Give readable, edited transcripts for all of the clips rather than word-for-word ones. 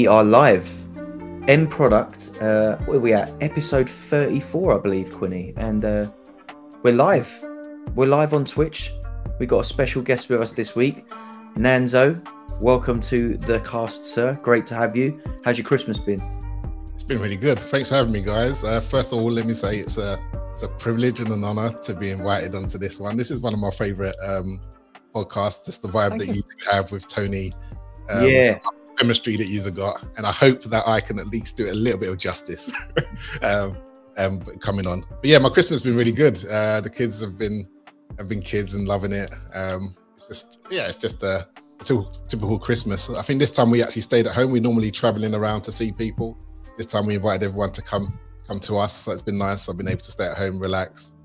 We are live. End product. Where are we at? Episode 34, I believe, Quinny. And we're live. We're live on Twitch. We got a special guest with us this week, Nanzo. Welcome to the cast, sir. Great to have you. How's your Christmas been? It's been really good. Thanks for having me, guys. First of all, let me say it's a privilege and an honor to be invited onto this one. This is one of my favorite podcasts. Just the vibe that you have with Tony. Yeah. Chemistry that you've got, and I hope that I can at least do it a little bit of justice coming on. But yeah, my Christmas has been really good. The kids have been kids and loving it. It's just a typical Christmas. I think this time we actually stayed at home. We're normally traveling around to see people. This time we invited everyone to come to us, so it's been nice. I've been able to stay at home, relax,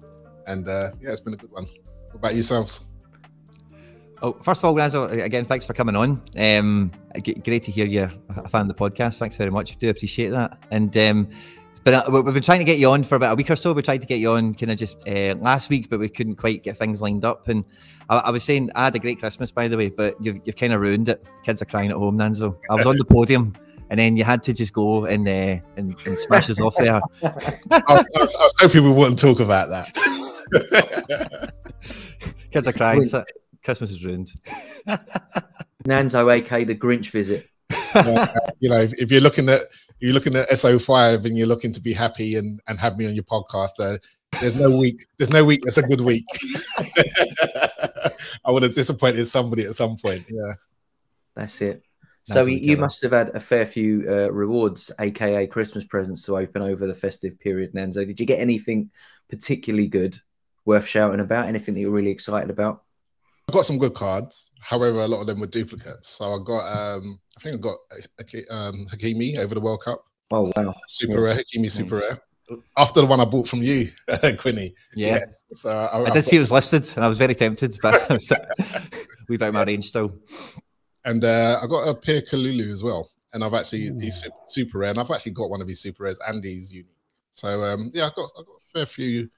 and yeah, it's been a good one. What about yourselves? Oh, first of all, Nanzo, again, thanks for coming on. Great to hear you're a fan of the podcast. Thanks very much. Do appreciate that. And we've been trying to get you on for about a week or so. We tried to get you on kind of just last week, but we couldn't quite get things lined up. And I was saying I had a great Christmas, by the way, but you've kind of ruined it. Kids are crying at home, Nanzo. I was on the podium, and then you had to just go and smash us off there. I was hoping we wouldn't talk about that. Kids are crying. So Christmas is ruined. Nanzo, aka the Grinch visit. You know, if you're looking at So5 and you're looking to be happy and have me on your podcast, there's no week that's a good week. I would have disappointed somebody at some point. Yeah, that's it. So you must have had a fair few rewards, aka Christmas presents, to open over the festive period, Nanzo. Did you get anything particularly good worth shouting about? Anything that you're really excited about? I got some good cards. However, a lot of them were duplicates. So I got, I think I got Hakimi over the World Cup. Oh wow! Super rare, Hakimi super rare. After the one I bought from you, Quinny. Yeah. Yes. So I did see it was listed, and I was very tempted, but we've out of my range still. And I got a Pierre Kalulu as well, and I've actually he's super rare, and I've actually got one of his super rares, and he's unique. So yeah, I got a fair few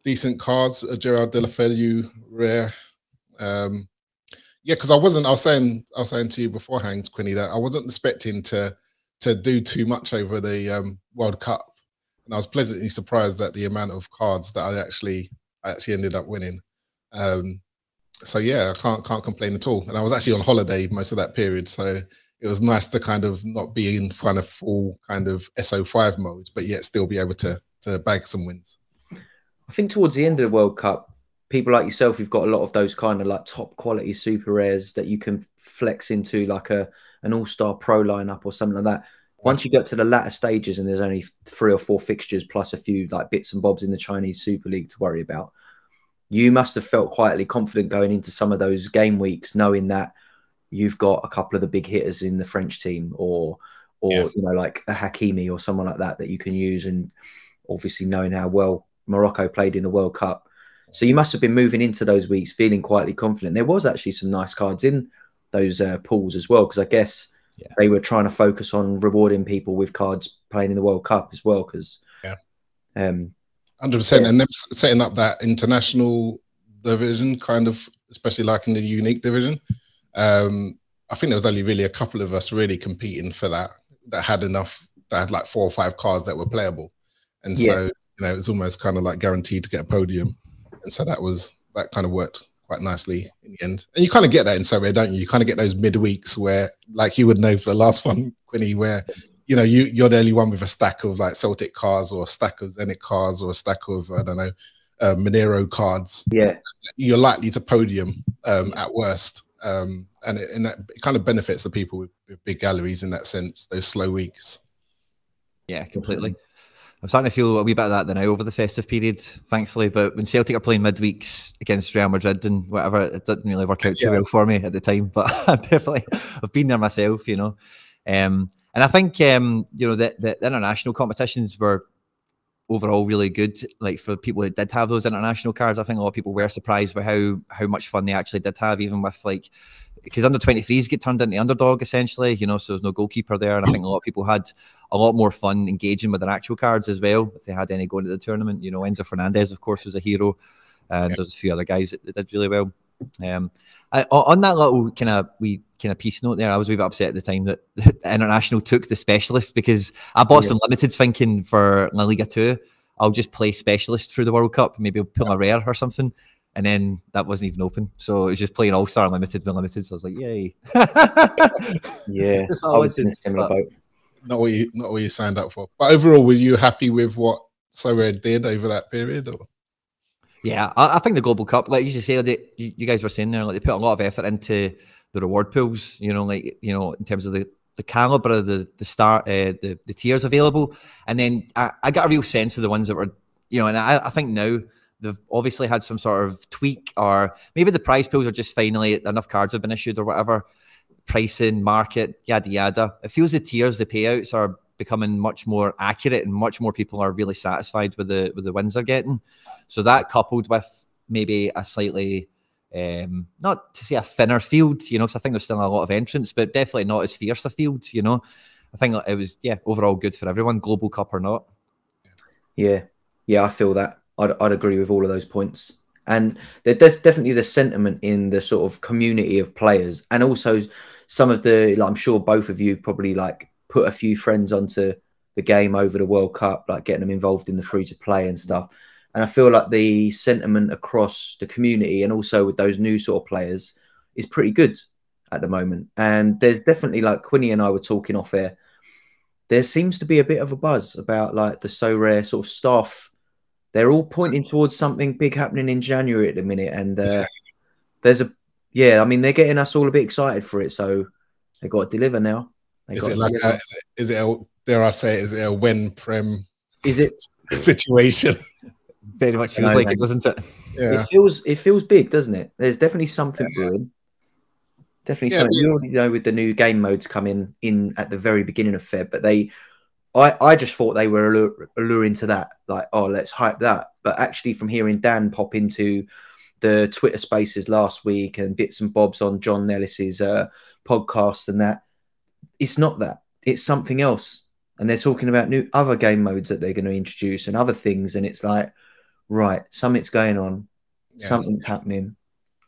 decent cards. A Gerard Deulofeu rare. Yeah, because I was saying to you beforehand, Quinny, that I wasn't expecting to do too much over the World Cup, and I was pleasantly surprised at the amount of cards that I actually ended up winning. So yeah, I can't complain at all. And I was actually on holiday most of that period, so it was nice to kind of not be in kind of full kind of SO5 mode, but yet still be able to bag some wins. I think towards the end of the World Cup, people like yourself, who've got a lot of those kind of like top quality super rares that you can flex into like an all-star pro lineup or something like that. Once you get to the latter stages and there's only 3 or 4 fixtures plus a few like bits and bobs in the Chinese Super League to worry about, you must have felt quietly confident going into some of those game weeks, knowing that you've got a couple of the big hitters in the French team or you know, like a Hakimi or someone like that you can use, and obviously knowing how well Morocco played in the World Cup. So you must have been moving into those weeks feeling quietly confident. There was actually some nice cards in those pools as well, because I guess they were trying to focus on rewarding people with cards playing in the World Cup as well. Because 100%, and them setting up that international division, kind of, especially like in the unique division. I think there was only really a couple of us really competing for that had like 4 or 5 cards that were playable, and so you know, it was almost kind of like guaranteed to get a podium. And so that kind of worked quite nicely in the end. And you kind of get that in So Rare, don't you? You kind of get those midweeks where, like you would know for the last one, Quinny, where, you know, you're the only one with a stack of like Celtic cards or a stack of Zenit cards or a stack of, I don't know, Monero cards. Yeah. You're likely to podium at worst. And it kind of benefits the people with big galleries in that sense, those slow weeks. Yeah, completely. I'm starting to feel a wee bit of that now over the festive period, thankfully. But when Celtic are playing midweeks against Real Madrid and whatever, it didn't really work out too well for me at the time. But I've been there myself, you know. And I think, you know, the international competitions were overall really good. Like for people that did have those international cards, I think a lot of people were surprised by how much fun they actually did have, even with like, because under 23s get turned into underdog essentially, you know, so there's no goalkeeper there. And I think a lot of people had a lot more fun engaging with their actual cards as well, if they had any going to the tournament. You know, Enzo Fernandez, of course, was a hero. And there's a few other guys that did really well. On that little kind of piece note there, I was a wee bit upset at the time that International took the specialist, because I bought some limiteds thinking for La Liga 2, I'll just play specialist through the World Cup, maybe I'll pull a rare or something. And then that wasn't even open. So it was just playing All-Star Limited with Limited. So I was like, yay. Yeah, I was in a similar boat. Not what you signed up for. But overall, were you happy with what So5 did over that period? Or? Yeah, I think the Global Cup, like you say, you guys were saying there, like they put a lot of effort into the reward pools, you know, like, you know, in terms of the caliber of the tiers available. And then I got a real sense of the ones that were, you know, and I think now they've obviously had some sort of tweak, or maybe the prize pools are just finally enough cards have been issued or whatever, pricing, market, yada, yada. It feels the tiers, the payouts are becoming much more accurate, and much more people are really satisfied with the wins they're getting. So that, coupled with maybe a slightly, not to say a thinner field, you know, because I think there's still a lot of entrants, but definitely not as fierce a field, you know. I think it was, overall good for everyone, Global Cup or not. Yeah, I feel that. I'd agree with all of those points. And there's definitely the sentiment in the sort of community of players, and also some of the, like, I'm sure both of you probably like put a few friends onto the game over the World Cup, like getting them involved in the free-to-play and stuff. And I feel like the sentiment across the community, and also with those new sort of players, is pretty good at the moment. And there's definitely, like Quinny and I were talking off air, there seems to be a bit of a buzz about like the So5 sort of staff. They're all pointing towards something big happening in January at the minute. And there's a, I mean, they're getting us all a bit excited for it. So they've got to deliver now. Is it like is it a, dare I say, is it a when Prem situation? Very much feels like it, doesn't it? Yeah. It feels big, doesn't it? There's definitely something brewing. Definitely something. You already know with the new game modes coming in at the very beginning of Feb, but I just thought they were alluring to that, like, oh, let's hype that. But actually, from hearing Dan pop into the Twitter Spaces last week and bits and bobs on John Nellis's podcast and that, it's not that. It's something else. And they're talking about new other game modes that they're going to introduce and other things. And it's like, right, something's going on, something's happening.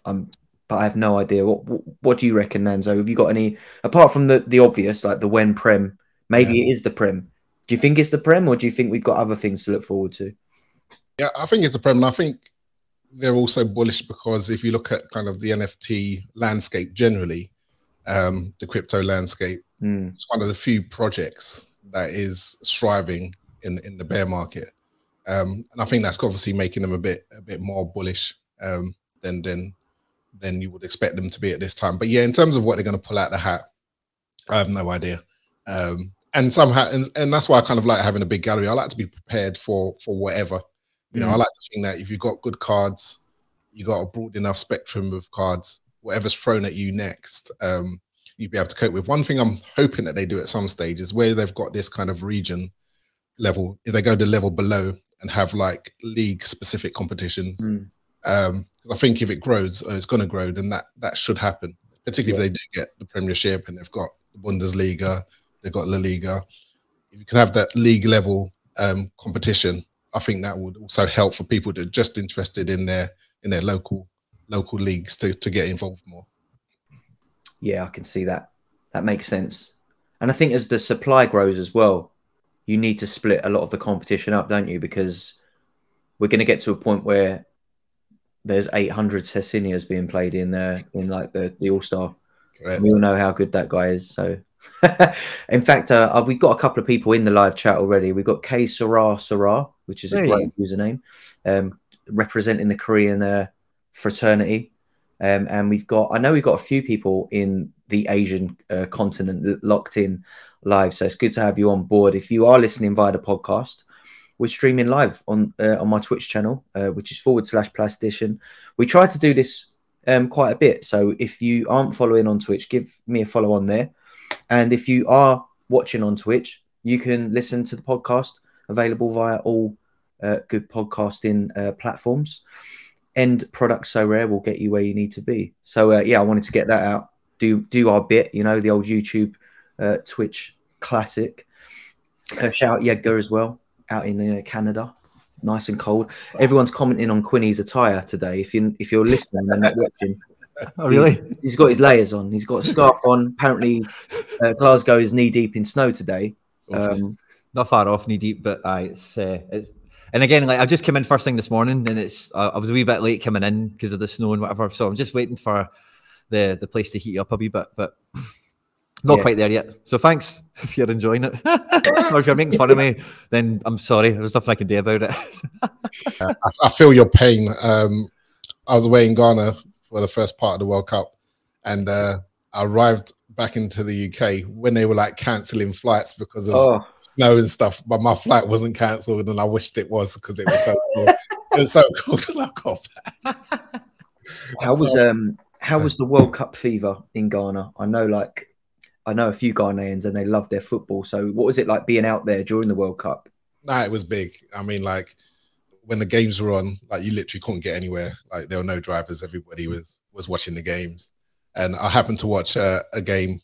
But I have no idea. What do you reckon, Nanzo? Have you got any, apart from the obvious, like the when Prem? Maybe it is the Prem. Do you think it's the Prem, or do you think we've got other things to look forward to? Yeah, I think it's the Prem. And I think they're also bullish because if you look at kind of the NFT landscape generally, the crypto landscape, it's one of the few projects that is thriving in the bear market. And I think that's obviously making them a bit more bullish than you would expect them to be at this time. But yeah, in terms of what they're going to pull out the hat, I have no idea. And somehow, and that's why I kind of like having a big gallery. I like to be prepared for whatever. You know, I like to think that if you've got good cards, you got a broad enough spectrum of cards, whatever's thrown at you next, you'd be able to cope with. One thing I'm hoping that they do at some stage is where they've got this kind of region level, if they go the level below and have like league specific competitions. I think if it grows, or it's going to grow, then that should happen, particularly if they do get the Premiership and they've got the Bundesliga, they've got La Liga. If you can have that league level competition, I think that would also help for people that are just interested in their local leagues to get involved more. Yeah, I can see that. That makes sense. And I think as the supply grows as well, you need to split a lot of the competition up, don't you? Because we're going to get to a point where there's 800 Cecinias being played in like the All-Star. We all know how good that guy is. So, in fact, we've got a couple of people in the live chat already. We've got K Sorare, which is a great username, representing the Korean fraternity. And I know we've got a few people in the Asian continent locked in live. So it's good to have you on board. If you are listening via the podcast, we're streaming live on my Twitch channel, which is /Plastician. We try to do this quite a bit. So if you aren't following on Twitch, give me a follow on there. And if you are watching on Twitch, you can listen to the podcast available via all good podcasting platforms. End product So5 will get you where you need to be. So I wanted to get that out. Do our bit, you know, the old YouTube Twitch classic. Shout out Yedgar as well, out in Canada. nice and cold. Everyone's commenting on Quinny's attire today. If you're listening and not watching, oh really? He's got his layers on. He's got a scarf on. Apparently, Glasgow is knee deep in snow today. Not far off knee deep, but it's and again, like I just came in first thing this morning, and it's I was a wee bit late coming in because of the snow and whatever. So I'm just waiting for the place to heat up a wee bit, but not quite there yet. So thanks if you're enjoying it, or if you're making fun of me, then I'm sorry. There's nothing I can do about it. I feel your pain. I was away in Ghana for the first part of the World Cup, and I arrived back into the UK when they were like cancelling flights because of snow and stuff, but my flight wasn't cancelled, and I wished it was because it was so cold. It was so cold when I got back. How was the World Cup fever in Ghana? I know a few Ghanaians and they love their football. So what was it like being out there during the World Cup? Nah, it was big. I mean, like when the games were on, like you literally couldn't get anywhere. Like there were no drivers. Everybody was watching the games. And I happened to watch a game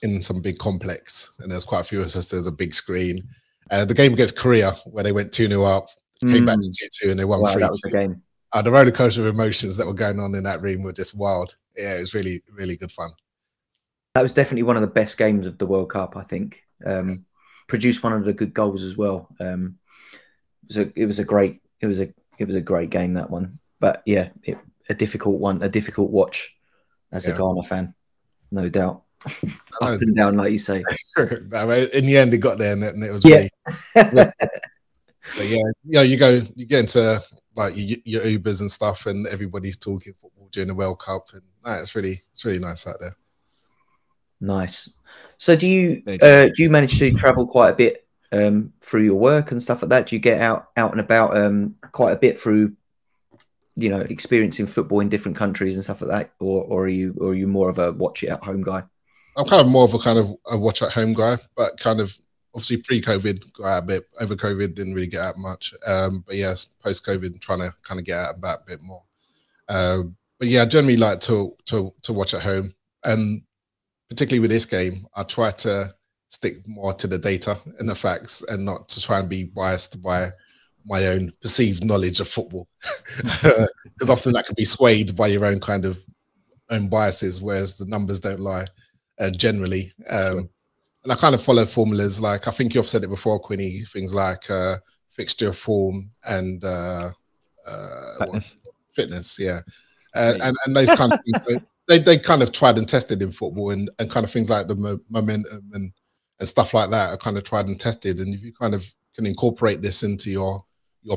in some big complex, and there's quite a few of us. There's a big screen. The game against Korea, where they went 2-0 up, came back to 2-2, and they won 3-2. That was the game. The roller coaster of emotions that were going on in that room were just wild. Yeah, it was really, really good fun. That was definitely one of the best games of the World Cup, I think. Produced one of the good goals as well. It was a great game, that one. But yeah, a difficult watch as a Ghana fan, no doubt. Up and down, like you say. In the end, it got there, and it was really. But yeah, you get into like your Ubers and stuff, and everybody's talking football during the World Cup, and it's really nice out there. Nice. So do you manage to travel quite a bit through your work and stuff like that? Do you get out and about quite a bit through, experiencing football in different countries and stuff like that, or are you more of a watch it at home guy? I'm kind of more of a watch at home guy, but kind of obviously pre-COVID got out a bit. Over COVID didn't really get out much, but yes, post-COVID trying to kind of get out and about a bit more. But yeah, I generally like to watch at home, and particularly with this game, I try to stick more to the data and the facts, and not to try and be biased by my own perceived knowledge of football, because often that can be swayed by your own kind of own biases, whereas the numbers don't lie. Generally, and I kind of follow formulas. Like I think you've said it before, Quinny. Things like fixture, form, and fitness. Yeah, and those kind of things, they kind of tried and tested in football, and kind of things like the momentum and stuff like that are kind of tried and tested. And if you kind of can incorporate this into your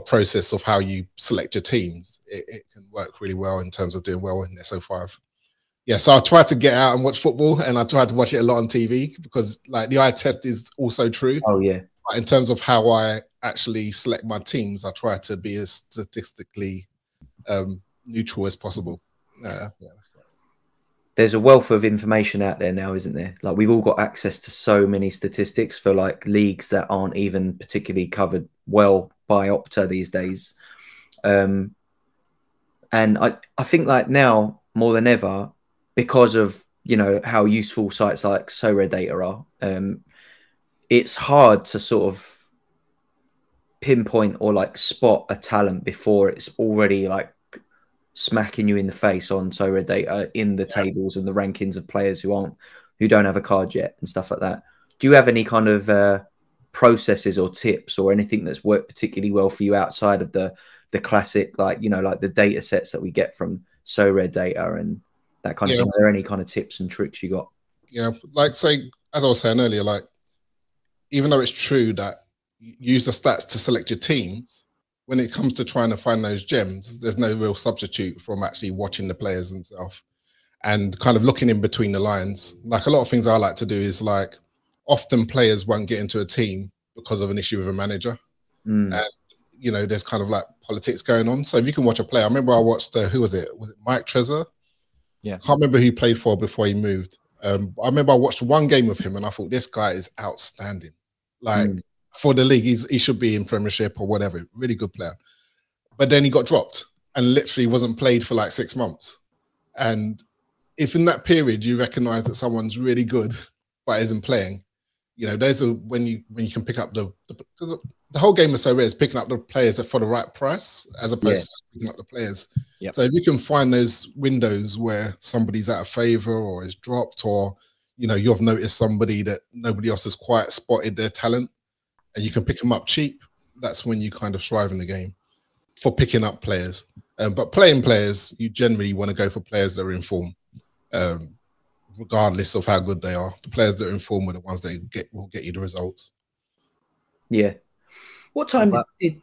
process of how you select your teams, it can work really well in terms of doing well in So5. Yeah, so I try to get out and watch football, and I try to watch it a lot on TV, because like the eye test is also true. Oh yeah. But in terms of how I actually select my teams, I try to be as statistically neutral as possible. Yeah, that's right. There's a wealth of information out there now, isn't there? Like we've all got access to so many statistics for like leagues that aren't even particularly covered well by Opta these days. And I think like now more than ever, because of how useful sites like Sorare data are, it's hard to sort of pinpoint or like spot a talent before it's already like smacking you in the face on Sorare data in the tables and the rankings of players who don't have a card yet and stuff like that. Do you have any kind of processes or tips or anything that's worked particularly well for you outside of the classic, like like the data sets that we get from Sorare data and that kind of thing? Are there any kind of tips and tricks you got? Yeah, like say, as I was saying earlier, like even though it's true that you use the stats to select your teams, when it comes to trying to find those gems, there's no real substitute from actually watching the players themselves and kind of looking in between the lines. Like a lot of things I like to do is like often players won't get into a team because of an issue with a manager. And there's kind of like politics going on. So if you can watch a player, I remember I watched who was it? Was it Mike Trezor? Yeah, can't remember who he played for before he moved. I remember I watched one game of him and I thought this guy is outstanding. Like for the league, he should be in Premiership or whatever. Really good player. But then he got dropped and literally wasn't played for like 6 months. And if in that period you recognise that someone's really good but isn't playing, you know, those are when you can pick up because the whole game is so rare is picking up the players for the right price as opposed to just picking up the players. Yep. So if you can find those windows where somebody's out of favor or is dropped, or you know, you've noticed somebody that nobody else has quite spotted their talent, and you can pick them up cheap, that's when you kind of thrive in the game for picking up players. But playing players, you generally want to go for players that are in form, regardless of how good they are. The players that are in form are the ones that will get you the results. Yeah. What time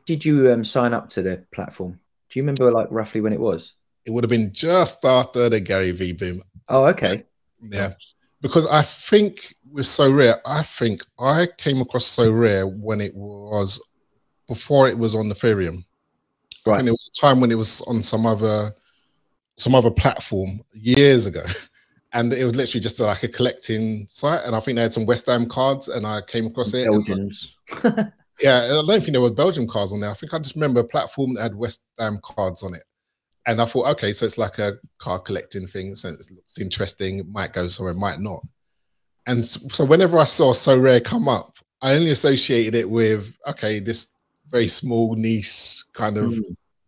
did you sign up to the platform? Do you remember like roughly when it was? It would have been just after the Gary V boom. Oh, okay. Yeah. Because I think with So Rare, I think I came across So Rare when it was before it was on Ethereum. Right. I think it was a time when it was on some other platform years ago. And it was literally just like a collecting site. And I think they had some West Ham cards and I came across it. Belgians. Yeah, I don't think there were Belgian cards on there. I think I just remember a platform that had West Ham cards on it. And I thought, okay, so it's like a card collecting thing. So it looks interesting. It might go somewhere, might not. And so whenever I saw So Rare come up, I only associated it with, okay, this very small niche kind of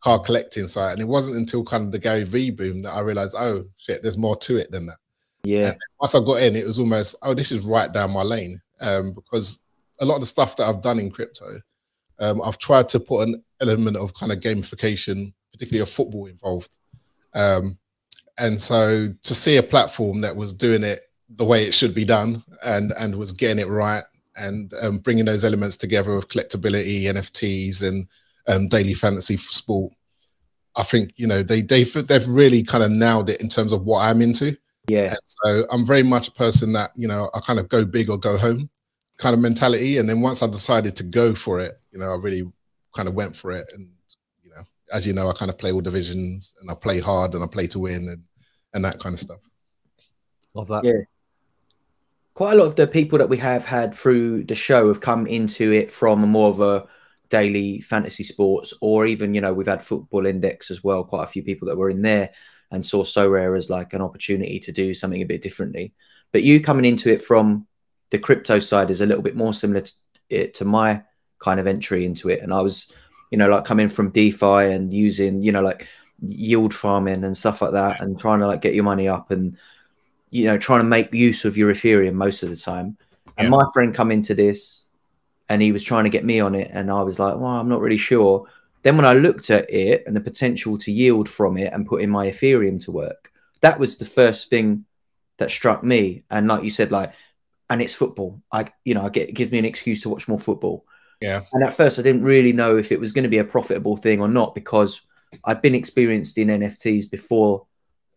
card collecting site. And it wasn't until kind of the Gary V boom that I realized, oh shit, there's more to it than that. Yeah. And once I got in, it was almost, oh, this is right down my lane. Because a lot of the stuff that I've done in crypto, I've tried to put an element of kind of gamification, particularly of football involved. And so to see a platform that was doing it the way it should be done and was getting it right and bringing those elements together of collectability, NFTs and daily fantasy sport, I think, you know, they've really kind of nailed it in terms of what I'm into. Yeah. And so I'm very much a person that, you know, I kind of go big or go home kind of mentality. And then once I decided to go for it, you know, I really kind of went for it. And, you know, as you know, I kind of play all divisions and I play hard and I play to win and that kind of stuff. Love that. Yeah. Quite a lot of the people that we have had through the show have come into it from more of a daily fantasy sports, or even, you know, we've had Football Index as well. Quite a few people that were in there and saw So Rare as like an opportunity to do something a bit differently. But you coming into it from the crypto side is a little bit more similar to my kind of entry into it. And I was, you know, like coming from DeFi and using, you know, like yield farming and stuff like that, and trying to like get your money up and, you know, trying to make use of your Ethereum most of the time. And my friend come into this and he was trying to get me on it. And I was like, well, I'm not really sure. Then when I looked at it and the potential to yield from it and put in my Ethereum to work, that was the first thing that struck me. And like you said, like, and it's football. It gives me an excuse to watch more football. Yeah. And at first I didn't really know if it was going to be a profitable thing or not, because I'd been experienced in NFTs before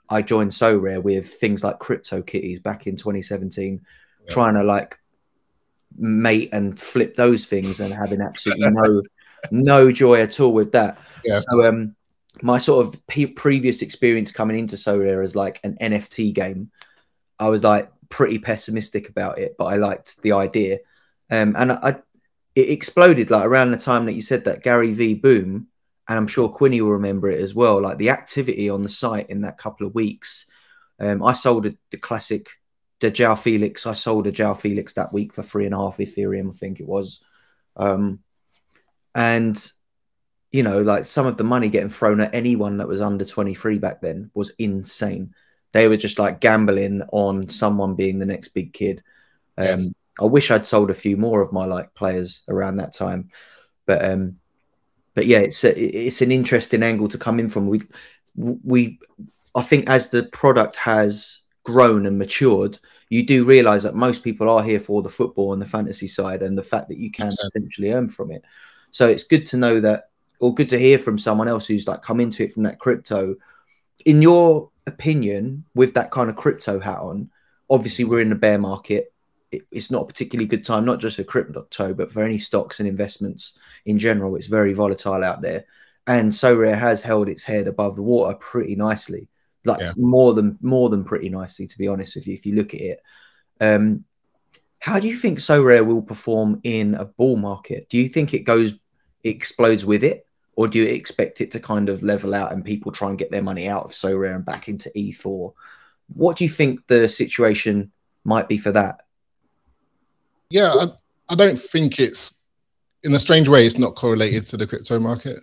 I joined So Rare with things like crypto kitties back in 2017, trying to like mate and flip those things and having absolutely no joy at all with that. Yeah. So my sort of previous experience coming into So Rare as like an NFT game, I was like pretty pessimistic about it, but I liked the idea. And it exploded like around the time that you said that Gary V boom, and I'm sure Quinny will remember it as well. Like the activity on the site in that couple of weeks. I sold the classic, the João Felix. I sold a João Felix that week for 3.5 Ethereum, I think it was. And, you know, like some of the money getting thrown at anyone that was under 23 back then was insane. They were just like gambling on someone being the next big kid. I wish I'd sold a few more of my like players around that time, but yeah, it's an interesting angle to come in from. I think as the product has grown and matured, you do realize that most people are here for the football and the fantasy side and the fact that you can potentially earn from it. So it's good to know that, or good to hear from someone else who's like come into it from that crypto. In your opinion, with that kind of crypto hat on, obviously we're in the bear market. It's not a particularly good time, not just for crypto, but for any stocks and investments in general. It's very volatile out there. And So Rare has held its head above the water pretty nicely, like more than pretty nicely, to be honest with you, if you look at it. How do you think So Rare will perform in a bull market? Do you think it explodes with it? Or do you expect it to kind of level out and people try and get their money out of So Rare and back into E4? What do you think the situation might be for that? Yeah, I don't think it's, in a strange way, it's not correlated to the crypto market.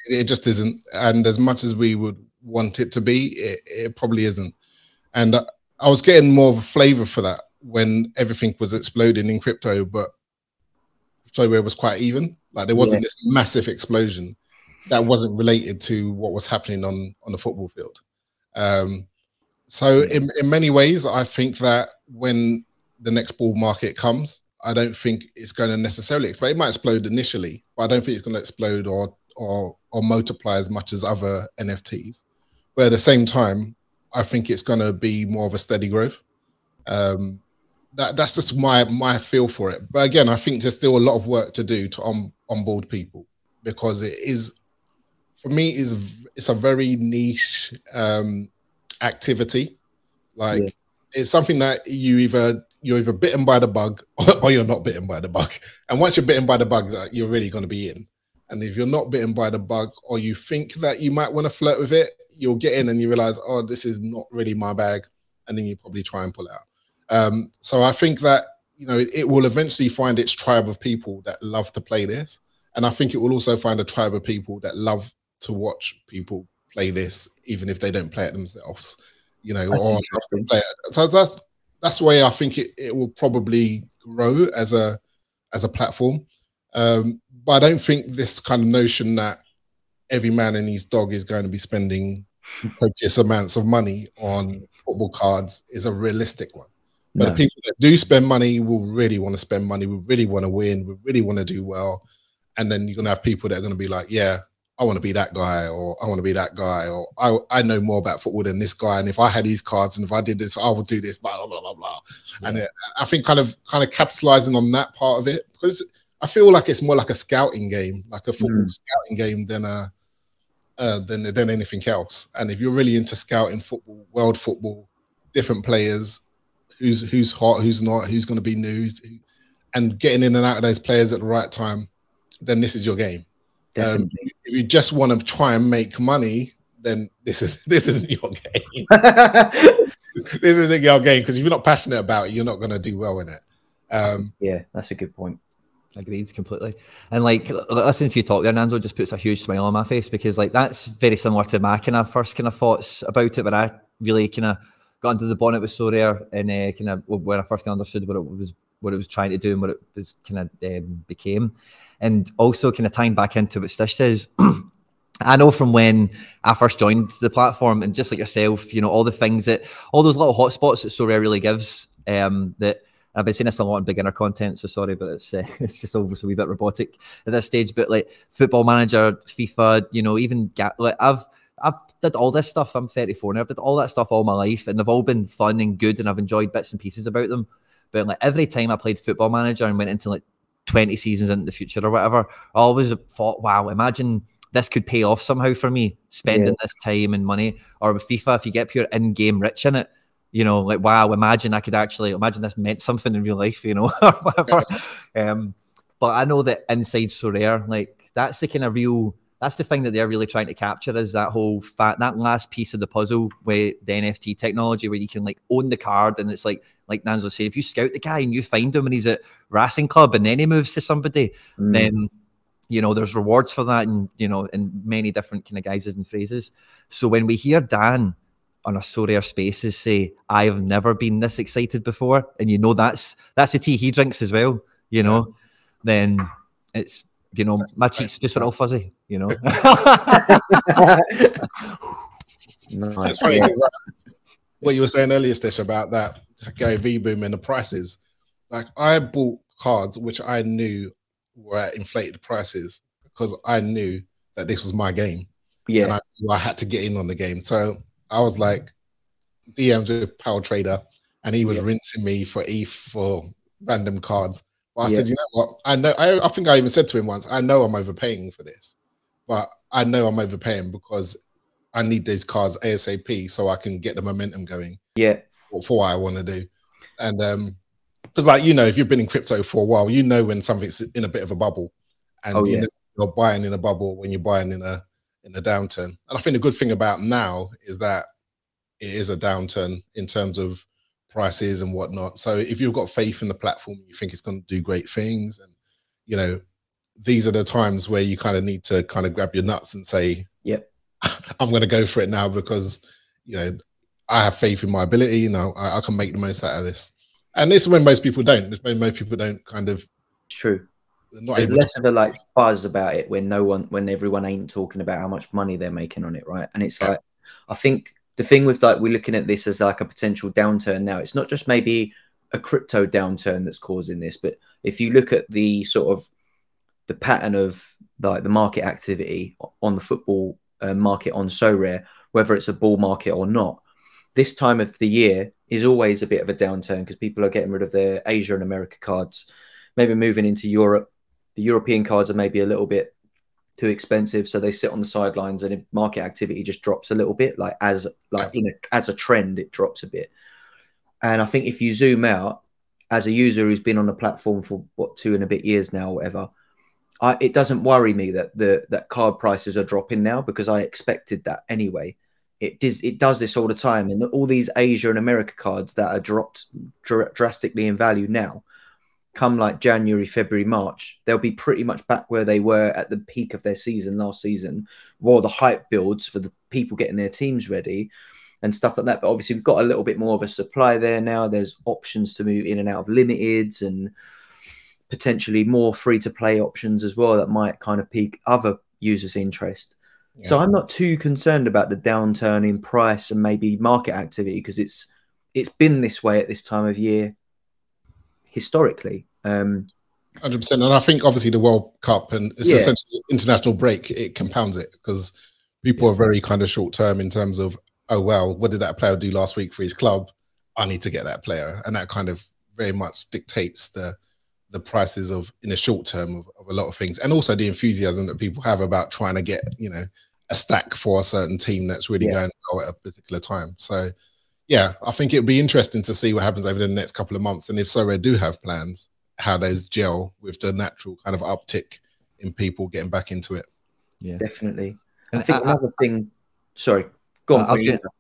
It just isn't. And as much as we would want it to be, it probably isn't. And I was getting more of a flavor for that when everything was exploding in crypto, but so where it was quite even. Like there wasn't this massive explosion that wasn't related to what was happening on the football field. So in many ways, I think that when the next bull market comes, I don't think it's going to necessarily explode. It might explode initially, but I don't think it's going to explode or multiply as much as other NFTs. But at the same time, I think it's going to be more of a steady growth. That's just my feel for it. But again, I think there's still a lot of work to do to onboard people, because it is, for me, it's a very niche activity. Like it's something that you're either bitten by the bug or you're not bitten by the bug. And once you're bitten by the bug, you're really going to be in. And if you're not bitten by the bug, or you think that you might want to flirt with it, you'll get in and you realize, oh, this is not really my bag. And then you probably try and pull it out. So I think that, it will eventually find its tribe of people that love to play this. And I think it will also find a tribe of people that love to watch people play this, even if they don't play it themselves, or play it. So that's the way I think it will probably grow as a platform. But I don't think this kind of notion that every man and his dog is going to be spending copious amounts of money on football cards is a realistic one. But the people that do spend money will really want to spend money, will really want to win, will really want to do well. And then you're going to have people that are going to be like, yeah, I want to be that guy, or I want to be that guy, or I know more about football than this guy. And if I had these cards and if I did this, I would do this, blah, blah, blah, blah. Yeah. And I think kind of capitalizing on that part of it, because I feel like it's more like a scouting game, like a football scouting game than anything else. And if you're really into scouting football, world football, different players, who's hot, who's not, who's going to be new, and getting in and out of those players at the right time, then this is your game. If you just want to try and make money, then this isn't your game. This isn't your game, because if you're not passionate about it, you're not going to do well in it. Yeah, that's a good point. Agreed completely. And like listening to you talk there, Nanzo, just puts a huge smile on my face, because like that's very similar to my kind of first kind of thoughts about it, but I really kind of got into the bonnet with Sorare and kind of when I first kind of understood what it was trying to do and what it was kind of became. And also kind of tying back into what Stish says, I know from when I first joined the platform, and just like yourself, all the things that, all those little hotspots that Sorare really gives, that I've been saying this a lot in beginner content, so sorry, but it's just almost a wee bit robotic at this stage. But like Football Manager, FIFA, even like I've did all this stuff. I'm 34 now. I've did all that stuff all my life, and they've all been fun and good, and I've enjoyed bits and pieces about them. But like every time I played Football Manager and went into like 20 seasons into the future or whatever, I always thought, wow, imagine this could pay off somehow for me, spending this time and money. Or with FIFA, if you get pure in-game rich in it, like, wow, imagine this meant something in real life, or whatever. But I know that inside Sorare, like that's the kind of that's the thing that they're really trying to capture, is that whole that last piece of the puzzle with the NFT technology, where you can like own the card, and it's like Nanzo said, if you scout the guy and you find him and he's at Racing Club and then he moves to somebody, then there's rewards for that, and in many different kind of guises and phrases. So when we hear Dan on a Sorare Spaces say, I have never been this excited before, and that's the tea he drinks as well, then it's my cheeks just went all fuzzy, Nice. Nice. Funny, what you were saying earlier, Stish, about that Gary V boom and the prices. Like I bought cards which I knew were at inflated prices, because I knew that this was my game. Yeah. And I had to get in on the game. So I was like DMs with Power Trader, and he was rinsing me for ETH for random cards. But I said, you know what? I think I even said to him once, I know I'm overpaying for this, but I know I'm overpaying because I need these cards ASAP so I can get the momentum going. Yeah. For what I want to do. And because like, if you've been in crypto for a while, when something's in a bit of a bubble, and you're buying in a bubble when you're buying in a downturn. And I think the good thing about now is that it is a downturn in terms of prices and whatnot. So if you've got faith in the platform, you think it's going to do great things, and you know, these are the times where you kind of need to kind of grab your nuts and say, yep, I'm going to go for it now, because you know, I have faith in my ability. You know, I can make the most out of this. And this is when most people don't. It's when most people don't kind of. It's true. Not There's able less to of a like buzz about it when everyone ain't talking about how much money they're making on it, right? And it's like, I think the thing with like, we're looking at this as like a potential downturn now. It's not just maybe a crypto downturn that's causing this, but if you look at the sort of the pattern of like the market activity on the football market on Sorare, whether it's a bull market or not, this time of the year is always a bit of a downturn because people are getting rid of their Asia and America cards, maybe moving into Europe. The European cards are maybe a little bit too expensive, so they sit on the sidelines, and market activity just drops a little bit. Like as a trend, it drops a bit. And I think if you zoom out, as a user who's been on the platform for what 2 and a bit years now, or whatever, it doesn't worry me that that card prices are dropping now, because I expected that anyway. It does this all the time, and all these Asia and America cards that are dropped drastically in value now, come like January, February, March, they'll be pretty much back where they were at the peak of their season last season, while the hype builds for the people getting their teams ready and stuff like that. But obviously we've got a little bit more of a supply there now. There's options to move in and out of limiteds, and potentially more free-to-play options as well that might kind of pique other users' interest. Yeah. So I'm not too concerned about the downturn in price and maybe market activity, because it's been this way at this time of year historically. 100%. And I think obviously the World Cup and it's essentially international break, it compounds it, because people are very kind of short term in terms of, oh, well, what did that player do last week for his club? I need to get that player. And that kind of very much dictates the prices of, in the short term, of a lot of things. And also the enthusiasm that people have about trying to get, you know, a stack for a certain team that's really going well at a particular time. So yeah, I think it'll be interesting to see what happens over the next couple of months. And if Sorare do have plans, how those gel with the natural kind of uptick in people getting back into it. Yeah, definitely. And I think another thing, sorry, go on. I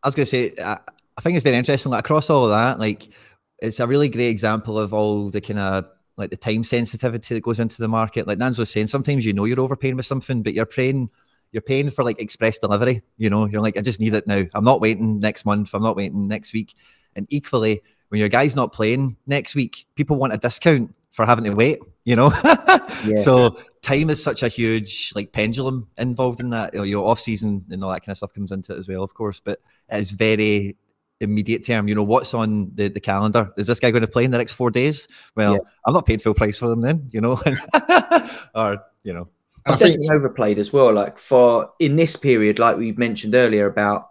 was going to say, I think it's very interesting, like across all of that, like it's a really great example of all the kind of like the time sensitivity that goes into the market. Like Nanzo was saying, sometimes you know you're overpaying with something, but you're paying for like express delivery. You know, you're like, I just need it now. I'm not waiting next month. I'm not waiting next week. And equally, when your guy's not playing next week, people want a discount for having to wait, you know? So time is such a huge like pendulum involved in that. You know, off season and all that kind of stuff comes into it as well, of course, but it's very immediate term. You know, what's on the calendar? Is this guy going to play in the next 4 days? Well, I'm not paid full price for them then, you know? Or, you know. I think it's overplayed as well. Like for in this period, like we mentioned earlier about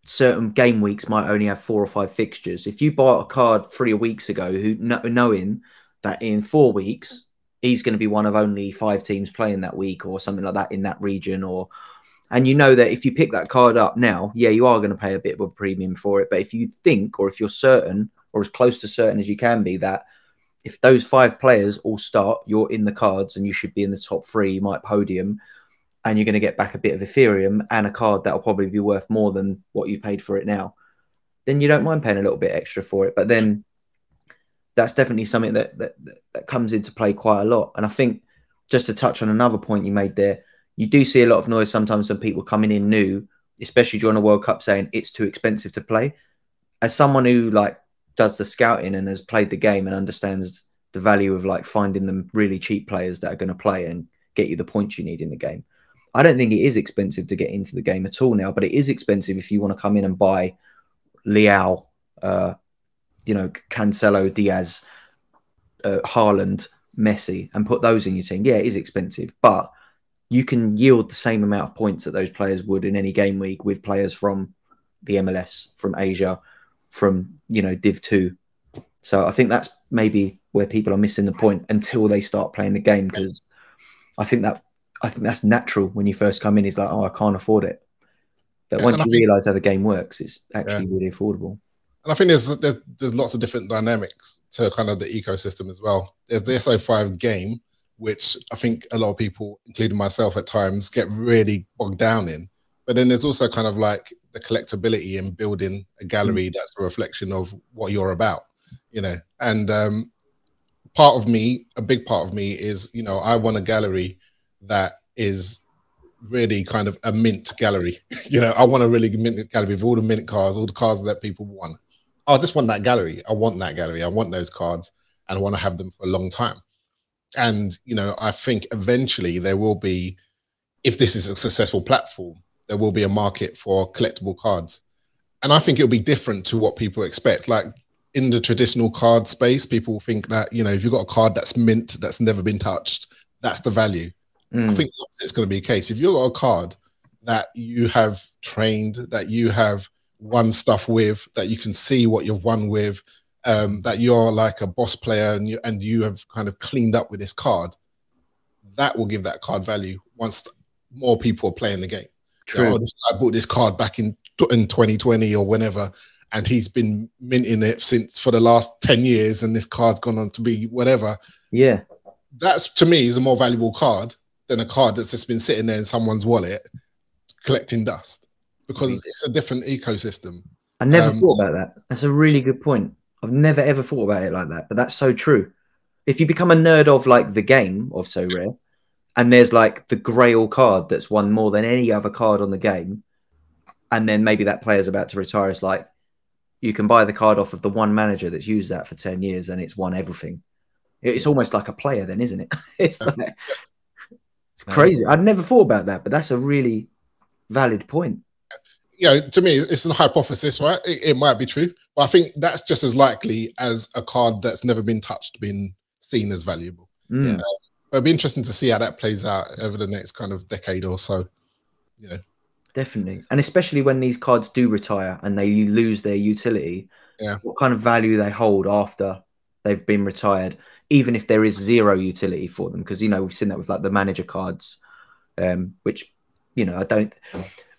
certain game weeks might only have 4 or 5 fixtures. If you bought a card 3 weeks ago, knowing that in 4 weeks he's going to be one of only 5 teams playing that week or something like that in that region, and you know that if you pick that card up now, you are going to pay a bit of a premium for it. But if you think, or if you're certain, or as close to certain as you can be, that if those 5 players all start, you're in the cards and you should be in the top 3, you might podium, and you're going to get back a bit of Ethereum and a card that will probably be worth more than what you paid for it now, then you don't mind paying a little bit extra for it. But then that's definitely something that comes into play quite a lot. And I think just to touch on another point you made there, you do see a lot of noise sometimes when people coming in new, especially during a World Cup, saying it's too expensive to play. As someone who like does the scouting and has played the game and understands the value of like finding them really cheap players that are going to play and get you the points you need in the game, I don't think it is expensive to get into the game at all now, but it is expensive if you want to come in and buy Leao, you know, Cancelo, Diaz, Haaland, Messi, and put those in your team. Yeah, it is expensive, but you can yield the same amount of points that those players would in any game week with players from the MLS, from Asia, from, you know, Div 2. So I think that's maybe where people are missing the point until they start playing the game, because I think that's natural when you first come in. It's like, oh, I can't afford it. But once you realise how the game works, it's actually really affordable. And I think there's lots of different dynamics to kind of the ecosystem as well. There's the So5 game, which I think a lot of people, including myself at times, get really bogged down in. But then there's also kind of like the collectability in building a gallery that's a reflection of what you're about, you know. And part of me, a big part of me is, you know, I want a gallery that is really kind of a mint gallery. You know, I want a really mint gallery with all the mint cards, all the cards that people want. I just want that gallery. I want that gallery. I want those cards, and I want to have them for a long time. And, you know, I think eventually there will be, if this is a successful platform, there will be a market for collectible cards. And I think it'll be different to what people expect. Like in the traditional card space, people think that, you know, if you've got a card that's mint, that's never been touched, that's the value. I think it's going to be the case. If you've got a card that you have trained, that you have won stuff with, that you can see what you've won with, that you're like a boss player and you have kind of cleaned up with this card, that will give that card value once more people are playing the game. True. You know, I bought this card back in 2020 or whenever, and he's been minting it since for the last 10 years, and this card's gone on to be whatever. Yeah. That's, to me, is a more valuable card than a card that's just been sitting there in someone's wallet collecting dust, because it's a different ecosystem. I never thought about that. That's a really good point. I've never ever thought about it like that, but that's so true. If you become a nerd of like the game of So Rare, and there's like the Grail card that's won more than any other card on the game, and then maybe that player's about to retire, it's like you can buy the card off of the one manager that's used that for 10 years and it's won everything. It's almost like a player then, isn't it? It's like, it's crazy. I'd never thought about that, but that's a really valid point. You know, to me, it's a hypothesis, right? It might be true, but I think that's just as likely as a card that's never been touched being seen as valuable. But it'd be interesting to see how that plays out over the next kind of decade or so. You know, definitely, and especially when these cards do retire and they lose their utility, what kind of value they hold after they've been retired, even if there is zero utility for them. Because, you know, we've seen that with like the manager cards, which, you know,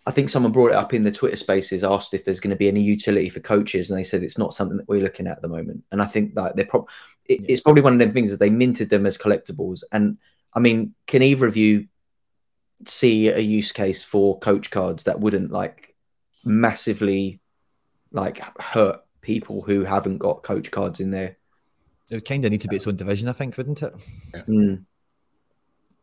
I think someone brought it up in the Twitter spaces, asked if there's going to be any utility for coaches, and they said it's not something that we're looking at the moment. And I think that it's probably one of them things that they minted them as collectibles. And I mean, can either of you see a use case for coach cards that wouldn't like massively like hurt people who haven't got coach cards in there? It would kind of need to be its own division, I think, wouldn't it?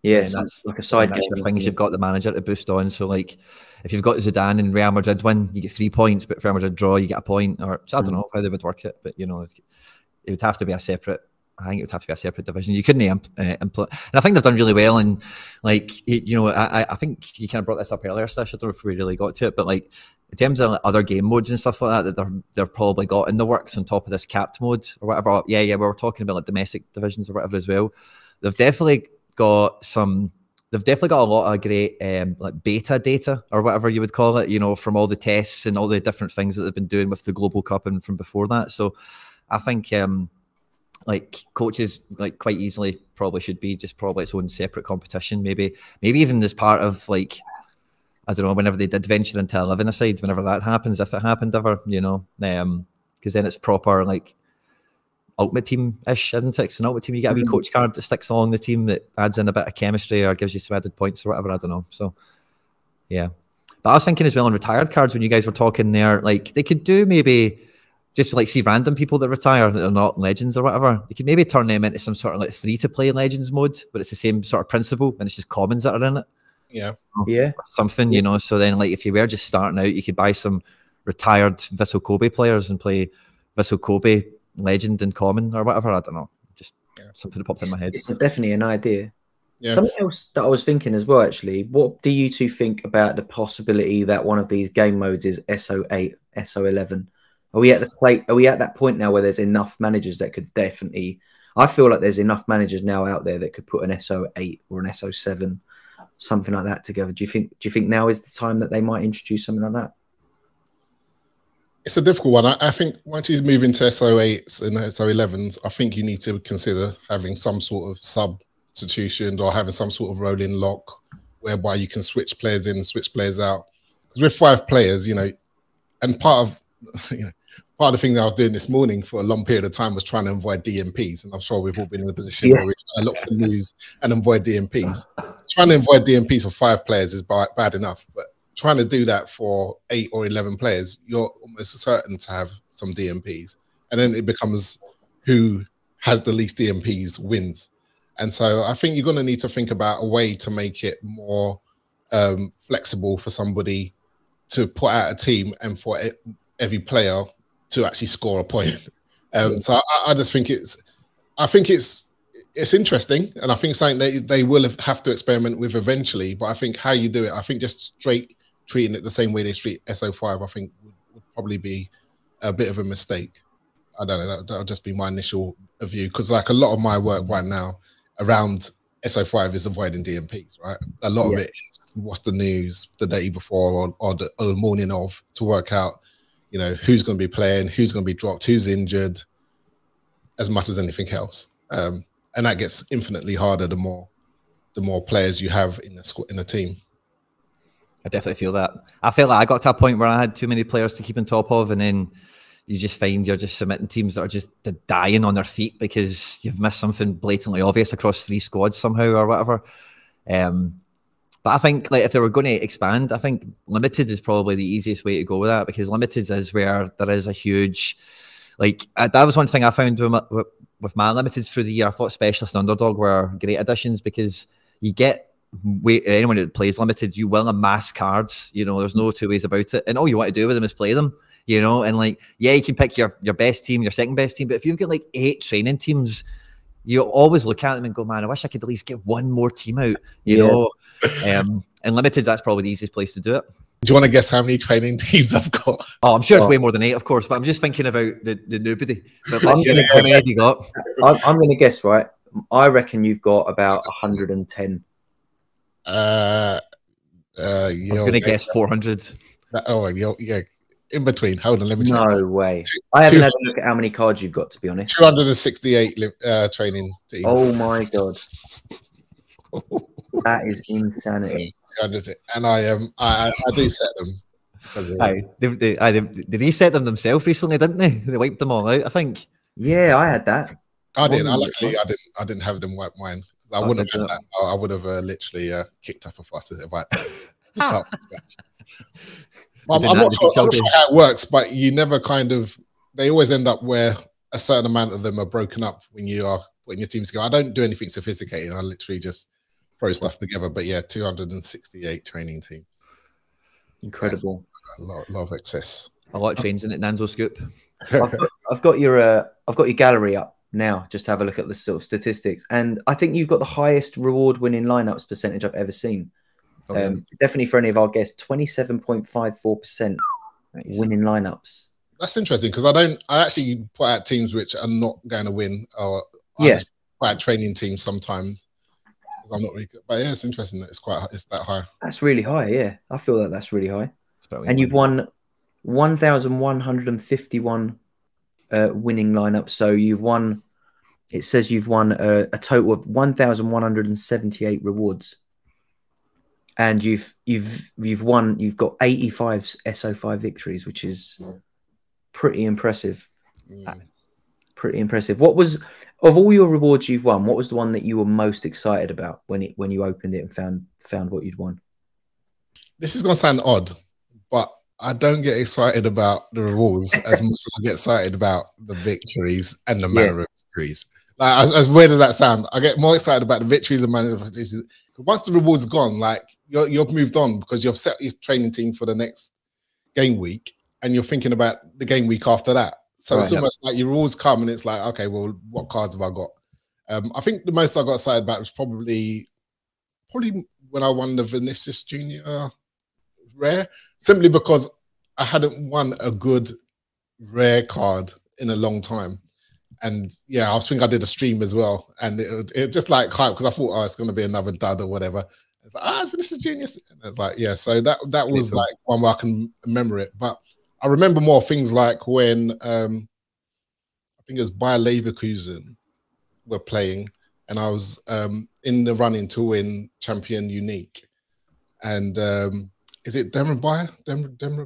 Yeah, that's like a side game. Things you've got the manager to boost on. So, like, if you've got Zidane and Real Madrid win, you get 3 points, but if Real Madrid draw, you get a point. Or so I don't know how they would work it, but you know, it would have to be a separate. I think it would have to be a separate division. You couldn't implement, and I think they've done really well. And like, you know, I think you kind of brought this up earlier, Stish. I don't know if we really got to it, but like in terms of like, other game modes and stuff like that they've probably got in the works on top of this capped mode or whatever. Yeah, we were talking about like domestic divisions or whatever as well. They've definitely got a lot of great like beta data or whatever you would call it, you know, from all the tests and all the different things that they've been doing with the Global Cup and from before that. So I think like coaches like quite easily probably should be just probably its own separate competition, maybe even as part of like, I don't know, whenever they did venture into 11-a-side, whenever that happens, if it happened ever, you know, because then it's proper like Ultimate Team-ish, isn't it? It's an Ultimate Team, you get a wee coach card that sticks along the team that adds in a bit of chemistry or gives you some added points or whatever, I don't know. So, yeah. But I was thinking as well on retired cards when you guys were talking there, like they could do maybe just like see random people that retire that are not legends or whatever. They could maybe turn them into some sort of like free-to-play legends mode, but it's the same sort of principle and it's just commons that are in it. Yeah. Yeah. Something, you know, so then like if you were just starting out, you could buy some retired Vissel Kobe players and play Vissel Kobe legend and common or whatever. I don't know, just something that popped in my head. It's definitely an idea. Something else that I was thinking as well, actually, what do you two think about the possibility that one of these game modes is SO8, SO11? Are we at that point now where there's enough managers that could definitely, I feel like there's enough managers now out there that could put an SO8 or an SO7, something like that together. Do you think now is the time that they might introduce something like that? It's a difficult one. I think once you move into SO8s and SO11s, I think you need to consider having some sort of substitution or having some sort of rolling lock whereby you can switch players in and switch players out. Because with 5 players, you know, and part of the thing that I was doing this morning for a long period of time was trying to avoid DMPs. And I'm sure we've all been in a position where we're trying to look for news and avoid DMPs. Trying to avoid DMPs for 5 players is bad enough, but trying to do that for 8 or 11 players, you're almost certain to have some DMPs. And then it becomes who has the least DMPs wins. And so I think you're going to need to think about a way to make it more flexible for somebody to put out a team and for every player to actually score a point. So I just think it's interesting, and I think something they will have to experiment with eventually. But I think how you do it, I think just straight treating it the same way they treat SO5, I think would probably be a bit of a mistake. I don't know. That'll just be my initial view, because like a lot of my work right now around SO5 is avoiding DMPs, right? A lot of it is what's the news the day before or the morning of, to work out, you know, who's going to be playing, who's going to be dropped, who's injured, as much as anything else. And that gets infinitely harder the more players you have in the team. I definitely feel that. I felt like I got to a point where I had too many players to keep on top of, and then you just find you're just submitting teams that are just dying on their feet because you've missed something blatantly obvious across 3 squads somehow or whatever. But I think like if they were going to expand, I think limited is probably the easiest way to go with that, because limited is where there is a huge, like that was one thing I found with my limiteds through the year. I thought Specialist and Underdog were great additions, because you get anyone that plays limited, you will amass cards. You know, there's no two ways about it, and all you want to do with them is play them. You know, and like, yeah, you can pick your best team, your second best team, but if you've got like 8 training teams, you always look at them and go, man, I wish I could at least get one more team out, you know. And limited, that's probably the easiest place to do it. Do you want to guess how many training teams I've got? Oh, I'm sure it's way more than 8, of course, but I'm just thinking about the nobody. But let's see how many have you got? I'm going to guess, right? I reckon you've got about 110. I was going to guess 400. Oh, yeah. In between. Hold on, let me check. No way. I haven't had a look at how many cards you've got, to be honest. 268 training teams. Oh my god. That is insanity. And I do set them. They reset them themselves recently, didn't they? They wiped them all out, I think. Yeah, I had that. I didn't. I didn't have them wipe mine. I wouldn't have had that. I would have literally kicked up a fuss if I start from scratch. I'm not sure how it works, but you never they always end up where a certain amount of them are broken up when you are putting your teams together. I don't do anything sophisticated. I literally just throw stuff together. But yeah, 268 training teams. Incredible. A lot of excess. A lot of trains in it, Nanzo Scoop. I've got your gallery up now, just to have a look at the sort of statistics. And I think you've got the highest reward winning lineups percentage I've ever seen. Definitely for any of our guests, 27.54% winning lineups. That's interesting, because I actually put out teams which are not going to win, or I just put out training teams sometimes because I'm not really good. But yeah, it's interesting that it's that high. That's really high, yeah. I feel that that's really high. And you've won 1,151 winning lineups. So you've won. It says you've won a total of 1,178 rewards. And you've got 85 SO5 victories, which is pretty impressive. Pretty impressive. What was, of all your rewards you've won, what was the one that you were most excited about when you opened it and found what you'd won? This is gonna sound odd, but I don't get excited about the rewards as much as I get excited about the victories and the manner of victories. Like, as weird as that sound, I get more excited about the victories and manner of victories. Once the reward's gone, like you've moved on, because you've set your training team for the next game week, and you're thinking about the game week after that. So it's almost like your rewards come, and it's like, okay, well, what cards have I got? I think the most I got excited about was probably when I won the Vinicius Junior rare, simply because I hadn't won a good rare card in a long time. And yeah, I think I did a stream as well, and it just like hype, because I thought, oh, it's going to be another dud or whatever. It's like, this is genius. And it's like, yeah, so that was like one where I can remember it. But I remember more things like when I think it was Bayer Leverkusen were playing, and I was in the running to win Champion Unique. And is it Demir Bayer?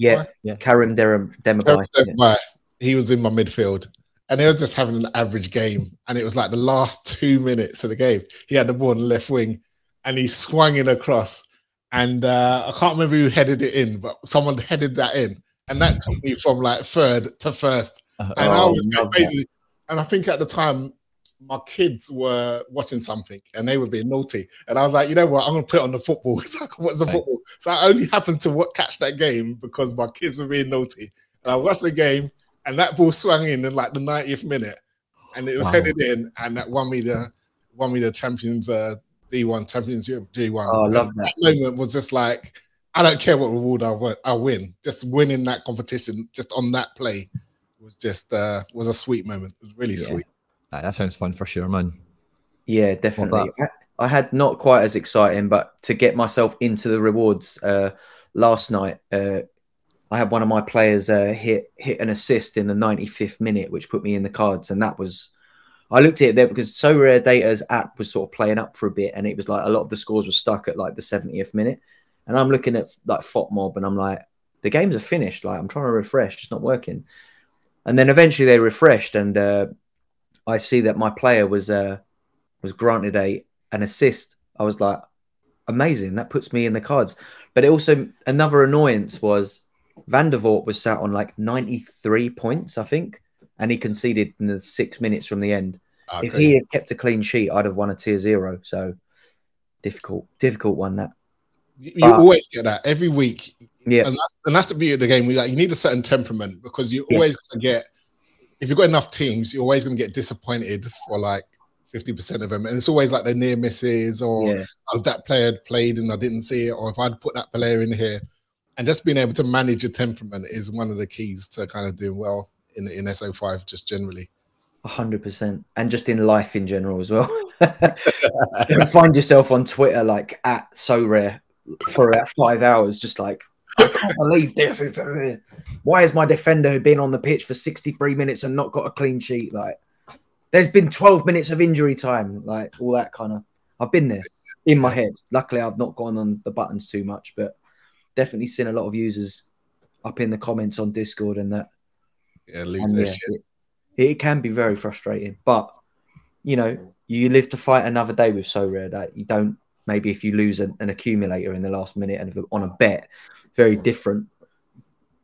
Yeah, Karim Demir Bayer. He was in my midfield. And they were just having an average game. And it was like the last 2 minutes of the game. He had the ball on the left wing, and he swung it across. and I can't remember who headed it in, but someone headed that in, and that took me from like third to first, and I was basically, and I think at the time my kids were watching something and they were being naughty, and I was like, you know what, I'm gonna put it on the football so I can watch the football. So I only happened to catch that game because my kids were being naughty, and I watched the game, and that ball swung in like the 90th minute, and it was headed in, and that won me the champions D1 championship D1. Oh, I love that moment was just like, I don't care what reward I win. Just winning that competition just on that play was just was a sweet moment. It was really sweet. That sounds fun for sure, man. Yeah, definitely. I had not quite as exciting, but to get myself into the rewards last night, I had one of my players hit an assist in the 95th minute, which put me in the cards, and that was. I looked at it there because So Rare Data's app was sort of playing up for a bit, and it was like a lot of the scores were stuck at like the 70th minute. And I'm looking at like FOTMob, and I'm like, the games are finished. Like, I'm trying to refresh, it's not working. And then eventually they refreshed, and I see that my player was granted an assist. I was like, amazing, that puts me in the cards. But it also, another annoyance was Van der Voort was sat on like 93 points, I think, and he conceded in the 6 minutes from the end. Okay. If he had kept a clean sheet, I'd have won a tier 0. So difficult one that. You always get that every week. Yeah, and that's the beauty of the game. You need a certain temperament, because you always gonna get, if you've got enough teams, you're always gonna get disappointed for like 50% of them, and it's always like the near misses, or if that player had played and I didn't see it, or if I'd put that player in here. And just being able to manage your temperament is one of the keys to kind of doing well in So5, just generally. 100%, and just in life in general as well. Don't find yourself on Twitter like at So Rare for about 5 hours, just like, I can't believe this. Why has my defender been on the pitch for 63 minutes and not got a clean sheet? Like, there's been 12 minutes of injury time, like all that kind of. I've been there in my head. Luckily, I've not gone on the buttons too much, but definitely seen a lot of users up in the comments on Discord and that. Yeah, lose their shit. It can be very frustrating, but you know, you live to fight another day with So Rare. That you don't. Maybe if you lose an accumulator in the last minute and on a bet, very different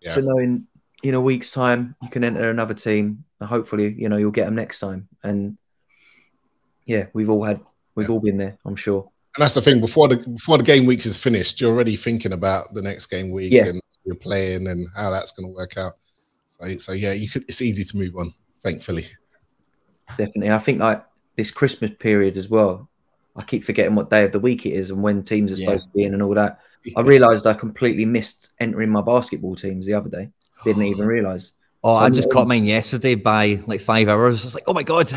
to knowing in a week's time you can enter another team and hopefully, you know, you'll get them next time. And yeah, we've all been there, I'm sure. And that's the thing, before the game week is finished, you're already thinking about the next game week and you're playing and how that's going to work out. So yeah, it's easy to move on, thankfully. Definitely. I think like this Christmas period as well, I keep forgetting what day of the week it is and when teams are supposed to be in and all that. I realised I completely missed entering my basketball teams the other day. Didn't even realise. Oh, so I just caught mine yesterday by like 5 hours. I was like, oh my God.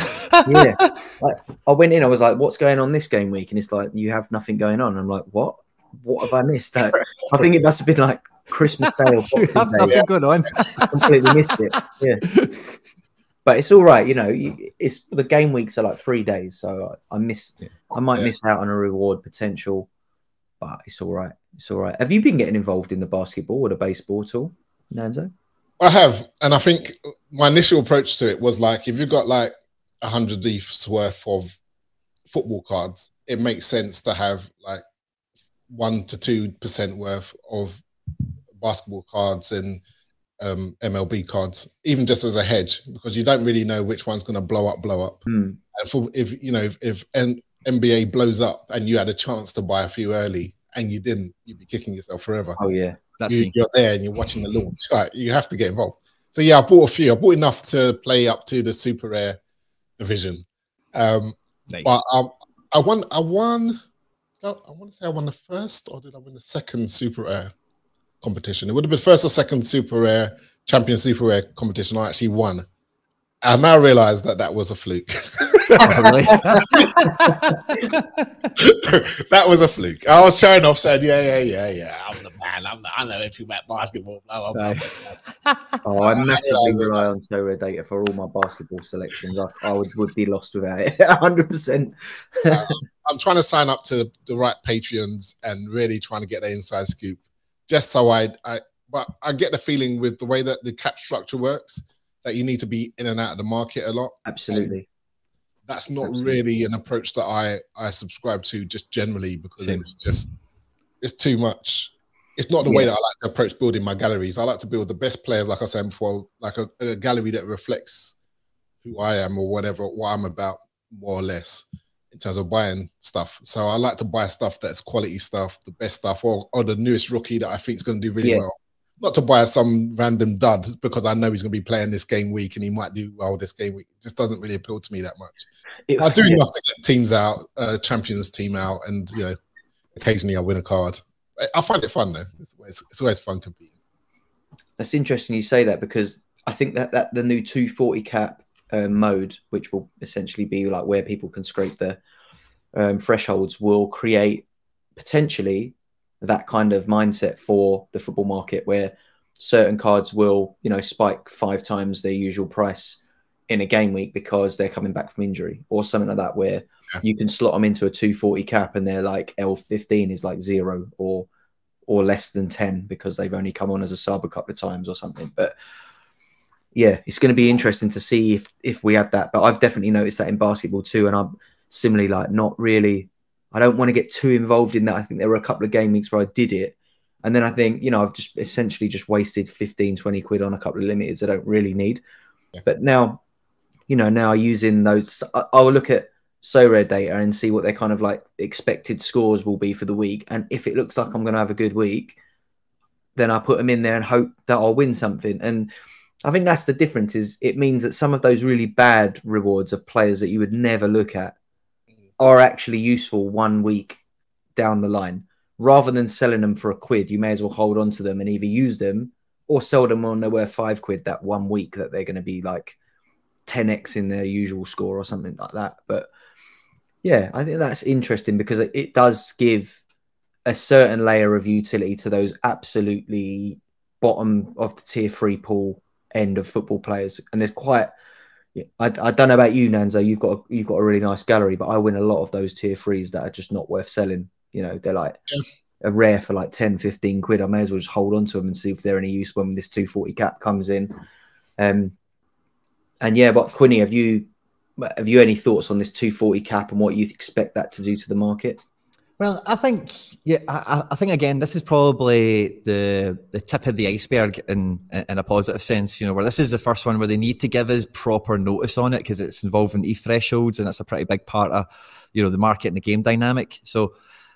Yeah. Like, I went in, I was like, what's going on this game week? And it's like, you have nothing going on. I'm like, what? What have I missed? I think it must have been like Christmas Day or Boxing Day. Nothing going on. I completely missed it. Yeah. But it's all right, you know. It's the game weeks are like 3 days, so I might miss out on a reward potential, but it's all right. It's all right. Have you been getting involved in the basketball or the baseball at all, Nanzo? I have, and I think my initial approach to it was like, if you've got like 100 ETHs worth of football cards, it makes sense to have like 1 to 2% worth of basketball cards and MLB cards, even just as a hedge, because you don't really know which one's going to blow up. And if NBA blows up and you had a chance to buy a few early and you didn't, you'd be kicking yourself forever. Oh yeah, you're there and you're watching the launch. Right, you have to get involved. So yeah, I bought a few. I bought enough to play up to the super rare division. Nice. But I won. I want to say I won the first, or did I win the second super rare competition? It would have been first or second super rare champion super rare competition. I actually won. I now realize that was a fluke. That was a fluke. I was showing off, saying, yeah, I'm the man. I know everything about basketball. Blah, blah, blah. Oh, I massively rely on So Rare Data for all my basketball selections. I would be lost without it, 100%. I'm trying to sign up to the right Patreons and really trying to get the inside scoop. Just so but I get the feeling with the way that the cap structure works that you need to be in and out of the market a lot. Absolutely. And that's not really an approach that I subscribe to just generally, because it's just it's too much. It's not the way that I like to approach building my galleries. I like to build the best players, like I said before, like a gallery that reflects who I am or whatever, what I'm about, more or less, in terms of buying stuff. So I like to buy stuff that's quality stuff, the best stuff, or the newest rookie that I think is going to do really well. Not to buy some random dud because I know he's going to be playing this game week and he might do well this game week. It just doesn't really appeal to me that much. I do enough to get teams out, champions team out, and occasionally I win a card. I find it fun though. It's always fun competing. That's interesting you say that, because I think that the new 240 cap mode, which will essentially be like where people can scrape the thresholds, will create potentially that kind of mindset for the football market, where certain cards will, spike 5 times their usual price in a game week because they're coming back from injury or something like that, where you can slot them into a 240 cap and they're like L15 is like 0 or less than 10 because they've only come on as a sub a couple of times or something. But yeah, it's going to be interesting to see if we have that. But I've definitely noticed that in basketball too, and I'm similarly like not really. I don't want to get too involved in that. I think there were a couple of game weeks where I did it, and then I think I've just essentially just wasted 15, 20 quid on a couple of limiteds I don't really need. But now, now using those, I will look at Sorare data and see what their kind of like expected scores will be for the week, and if it looks like I'm going to have a good week, then I put them in there and hope that I'll win something. And I think that's the difference. Is it means that some of those really bad rewards of players that you would never look at are actually useful 1 week down the line. Rather than selling them for a quid, you may as well hold on to them and either use them or sell them when they're worth 5 quid that 1 week that they're going to be like 10x in their usual score or something like that. But yeah, I think that's interesting because it does give a certain layer of utility to those absolutely bottom of the tier 3 pool end of football players. And there's quite, I don't know about you, Nanzo, you've got a really nice gallery, but I win a lot of those tier 3s that are just not worth selling. They're like a rare for like 10, 15 quid. I may as well just hold on to them and see if they're any use when this 240 cap comes in. And yeah, but Quinny, have you any thoughts on this 240 cap and what you expect that to do to the market? Well, I think, I think again, this is probably the tip of the iceberg in a positive sense, where this is the first one where they need to give us proper notice on it because it's involving thresholds and it's a pretty big part of, the market and the game dynamic. So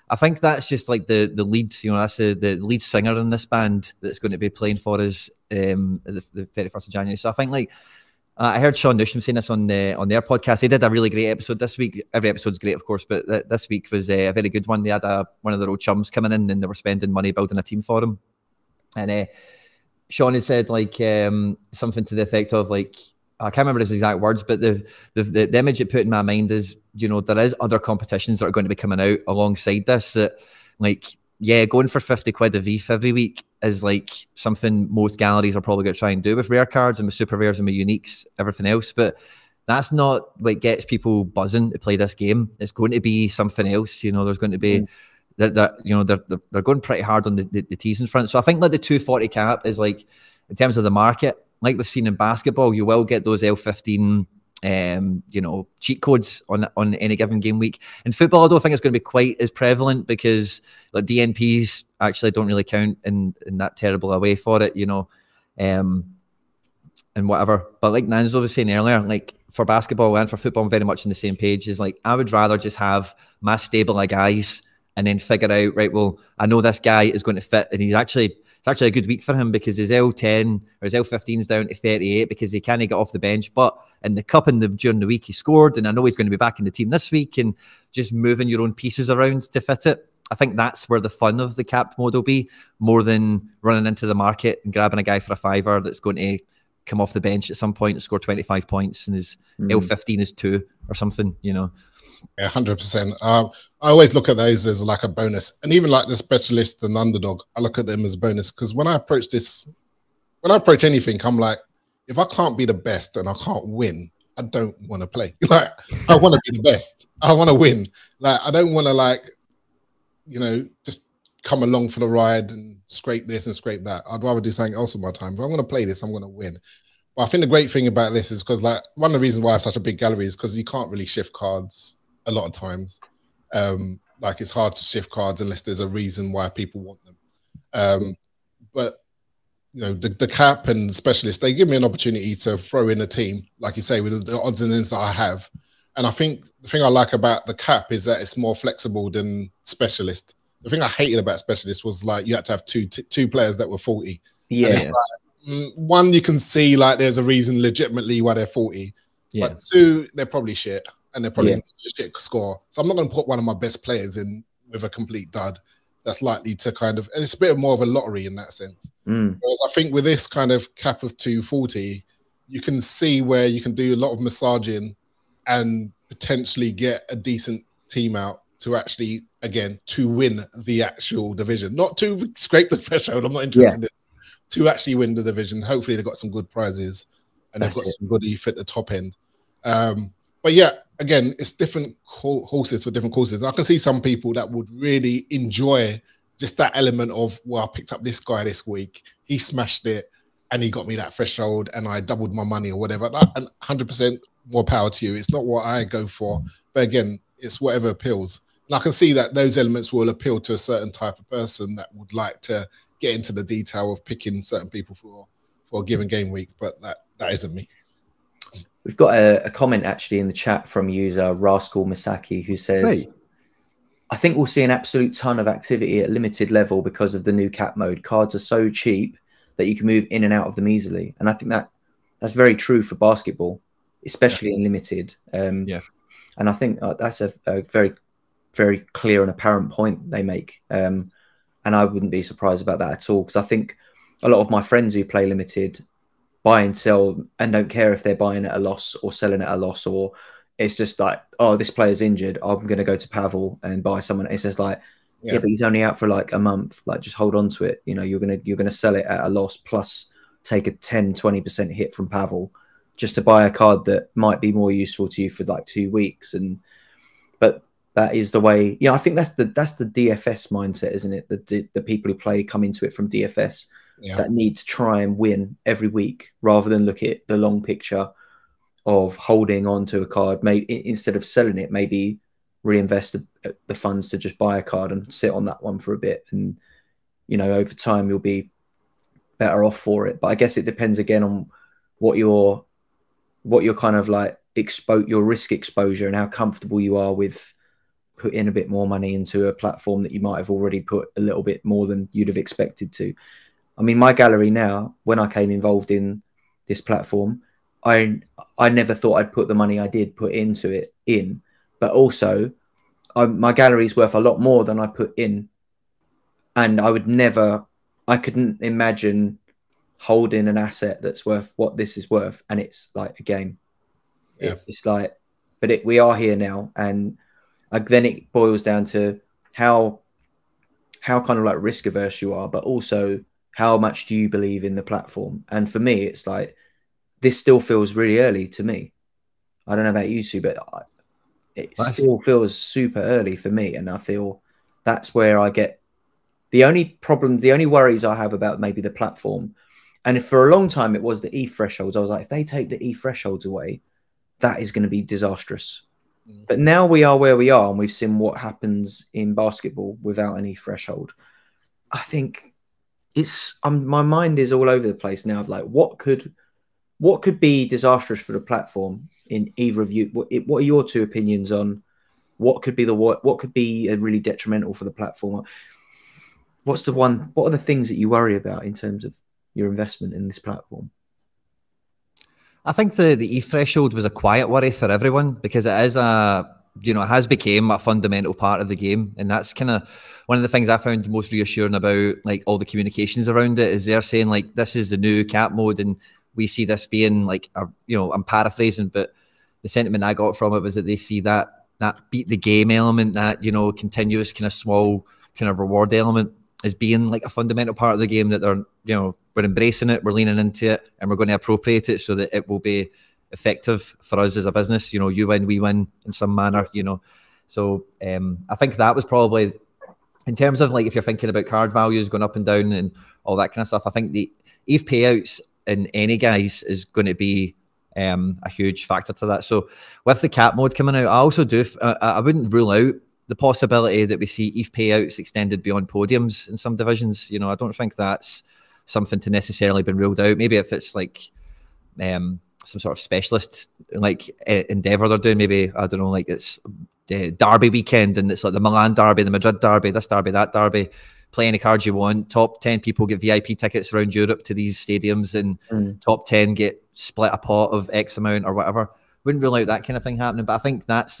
I think that's just like the lead, that's the lead singer in this band that's going to be playing for us the 31st of January. So I think like, I heard Sean Newsham saying this on their podcast. They did a really great episode this week. Every episode's great, of course, but this week was a very good one. They had one of their old chums coming in and they were spending money building a team for him. And Sean had said like something to the effect of like, I can't remember his exact words, but the image it put in my mind is, there is other competitions that are going to be coming out alongside this that like, going for 50 quid a VF every week is like something most galleries are probably going to try and do with rare cards and with super rares and with uniques, everything else. But that's not what gets people buzzing to play this game. It's going to be something else. There's going to be they're going pretty hard on the T's in front. So I think like the 240 cap is like, in terms of the market, like we've seen in basketball, you will get those L15 cheat codes on any given game week. In football, I don't think it's going to be quite as prevalent because like DNPs actually don't really count in that terrible a way for it, and whatever. But like Nanzo was saying earlier, like for basketball and for football, I'm very much on the same page. Is like I would rather just have my stable of guys and then figure out, right, well, I know this guy is going to fit and it's actually a good week for him because his L10 or his L15 is down to 38 because he can't get off the bench. But in the cup during the week he scored, and I know he's going to be back in the team this week, and just moving your own pieces around to fit it. I think that's where the fun of the capped mode will be, more than running into the market and grabbing a guy for a fiver that's going to come off the bench at some point and score 25 points and his L15 is 2 or something, Yeah, 100%. I always look at those as like a bonus, and even like the specialist and underdog, I look at them as a bonus because when I approach anything, I'm like, if I can't be the best and I can't win, I don't want to play. Like, I want to be the best. I want to win. Like, I don't want to like, just come along for the ride and scrape this and scrape that. I'd rather do something else with my time. If I'm going to play this, I'm going to win. But I think the great thing about this is because like one of the reasons why I have such a big gallery is because you can't really shift cards a lot of times. like it's hard to shift cards unless there's a reason why people want them. But you know, the cap and specialist, they give me an opportunity to throw in a team, like you say, with the odds and ends that I have. And I think the thing I like about the cap is that it's more flexible than specialist. The thing I hated about specialist was like you had to have two players that were 40. Yeah. And it's like, one, you can see like there's a reason legitimately why they're 40. Yeah. But two, they're probably shit. And they're probably a shit score. So I'm not going to put one of my best players in with a complete dud. That's likely to kind of, and it's a bit more of a lottery in that sense. Whereas I think with this kind of cap of 240, you can see where you can do a lot of massaging and potentially get a decent team out to actually, again, to win the actual division. Not to scrape the threshold, I'm not interested in it. To actually win the division. Hopefully they've got some good prizes and they've got some good ETH at the top end. But yeah, again, it's different horses for different courses. And I can see some people that would really enjoy just that element of, well, I picked up this guy this week, he smashed it, and he got me that threshold, and I doubled my money or whatever. And 100% more power to you. It's not what I go for, but again, it's whatever appeals. And I can see that those elements will appeal to a certain type of person that would like to get into the detail of picking certain people for a given game week, but that isn't me. We've got a comment actually in the chat from user Rascal Misaki who says, I think we'll see an absolute ton of activity at limited level because of the new cap mode. Cards are so cheap that you can move in and out of them easily. And I think that's very true for basketball, especially in limited. And I think that's a very, very clear and apparent point they make. And I wouldn't be surprised about that at all, because I think a lot of my friends who play limited buy and sell and don't care if they're buying at a loss or selling at a loss, or it's just like, oh, this player's injured, I'm going to go to Pavel and buy someone. It's just like, yeah, but he's only out for like a month. Like, just hold on to it. You know, you're gonna sell it at a loss plus take a 10-20% hit from Pavel just to buy a card that might be more useful to you for like 2 weeks. But that is the way. Yeah, I think that's the DFS mindset, isn't it? The people who play come into it from DFS. That need to try and win every week rather than look at the long picture of holding on to a card. Maybe instead of selling it, maybe reinvest the funds to just buy a card and sit on that one for a bit. And, you know, over time you'll be better off for it. But I guess it depends again on what your kind of like your risk exposure and how comfortable you are with putting a bit more money into a platform that you might have already put a little bit more than you'd have expected to. I mean, my gallery now, when I came involved in this platform, I never thought I'd put the money I did put into it in, but also my gallery is worth a lot more than I put in. And I couldn't imagine holding an asset that's worth what this is worth. And it's like, again, it's like, but we are here now. And then it boils down to how kind of like risk averse you are, but also how much do you believe in the platform? And for me, it's like, this still feels really early to me. I don't know about you two, but it still feels super early for me. And I feel that's where I get the only worries I have about maybe the platform. And if for a long time it was the ETH thresholds, I was like, if they take the ETH thresholds away, that is going to be disastrous. But now we are where we are, and we've seen what happens in basketball without an ETH threshold. I think my mind is all over the place now of like, what could be disastrous for the platform in either of you? What are your two opinions on what could be really detrimental for the platform? What are the things that you worry about in terms of your investment in this platform? I think the ETH threshold was a quiet worry for everyone, because it is it has become a fundamental part of the game. And that's kind of one of the things I found most reassuring about like all the communications around it, is they're saying like, this is the new cap mode, and we see this being like, I'm paraphrasing, but the sentiment I got from it was that they see that beat the game element, that, continuous kind of small kind of reward element as being like a fundamental part of the game, that they're, we're embracing it, we're leaning into it, and we're going to appropriate it so that it will be effective for us as a business. You win, we win in some manner, So I think that was probably, in terms of like, if you're thinking about card values going up and down and all that kind of stuff, I think the ETH payouts in any guise is going to be a huge factor to that. So with the cap mode coming out, I also I wouldn't rule out the possibility that we see ETH payouts extended beyond podiums in some divisions. You know, I don't think that's something to necessarily been ruled out. Maybe if it's like some sort of specialist like endeavor they're doing, maybe, I don't know, like it's Derby weekend and it's like the Milan Derby, the Madrid Derby, this Derby, that Derby. Play any cards you want. Top 10 people get VIP tickets around Europe to these stadiums, and top 10 get split a pot of X amount or whatever. Wouldn't rule out that kind of thing happening, but I think that's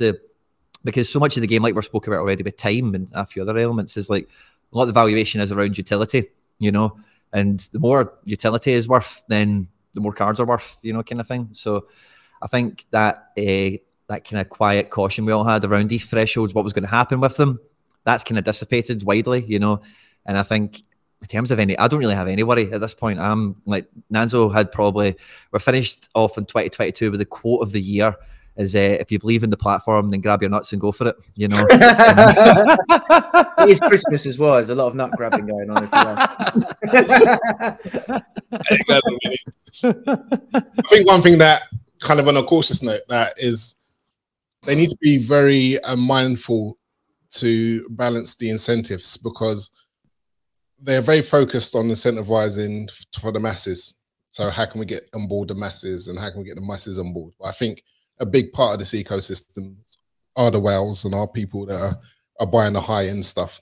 because so much of the game, like we're spoken about already with time and a few other elements, is like a lot of the valuation is around utility, you know, and the more utility is worth, then the more cards are worth, you know, kind of thing. So I think that that kind of quiet caution we all had around these thresholds, what was going to happen with them, that's kind of dissipated widely, you know. And I think in terms of I don't really have any worry at this point. I'm like, Nanzo had we're finished off in 2022 with the quote of the year is if you believe in the platform, then grab your nuts and go for it, you know. It is Christmas as well. There's a lot of nut grabbing going on. I think one thing that kind of on a cautious note, that is they need to be very mindful to balance the incentives, because they're very focused on incentivizing for the masses. So how can we get on board the masses, and how can we get the masses on board? But I think a big part of this ecosystem are the whales and are people that are buying the high end stuff,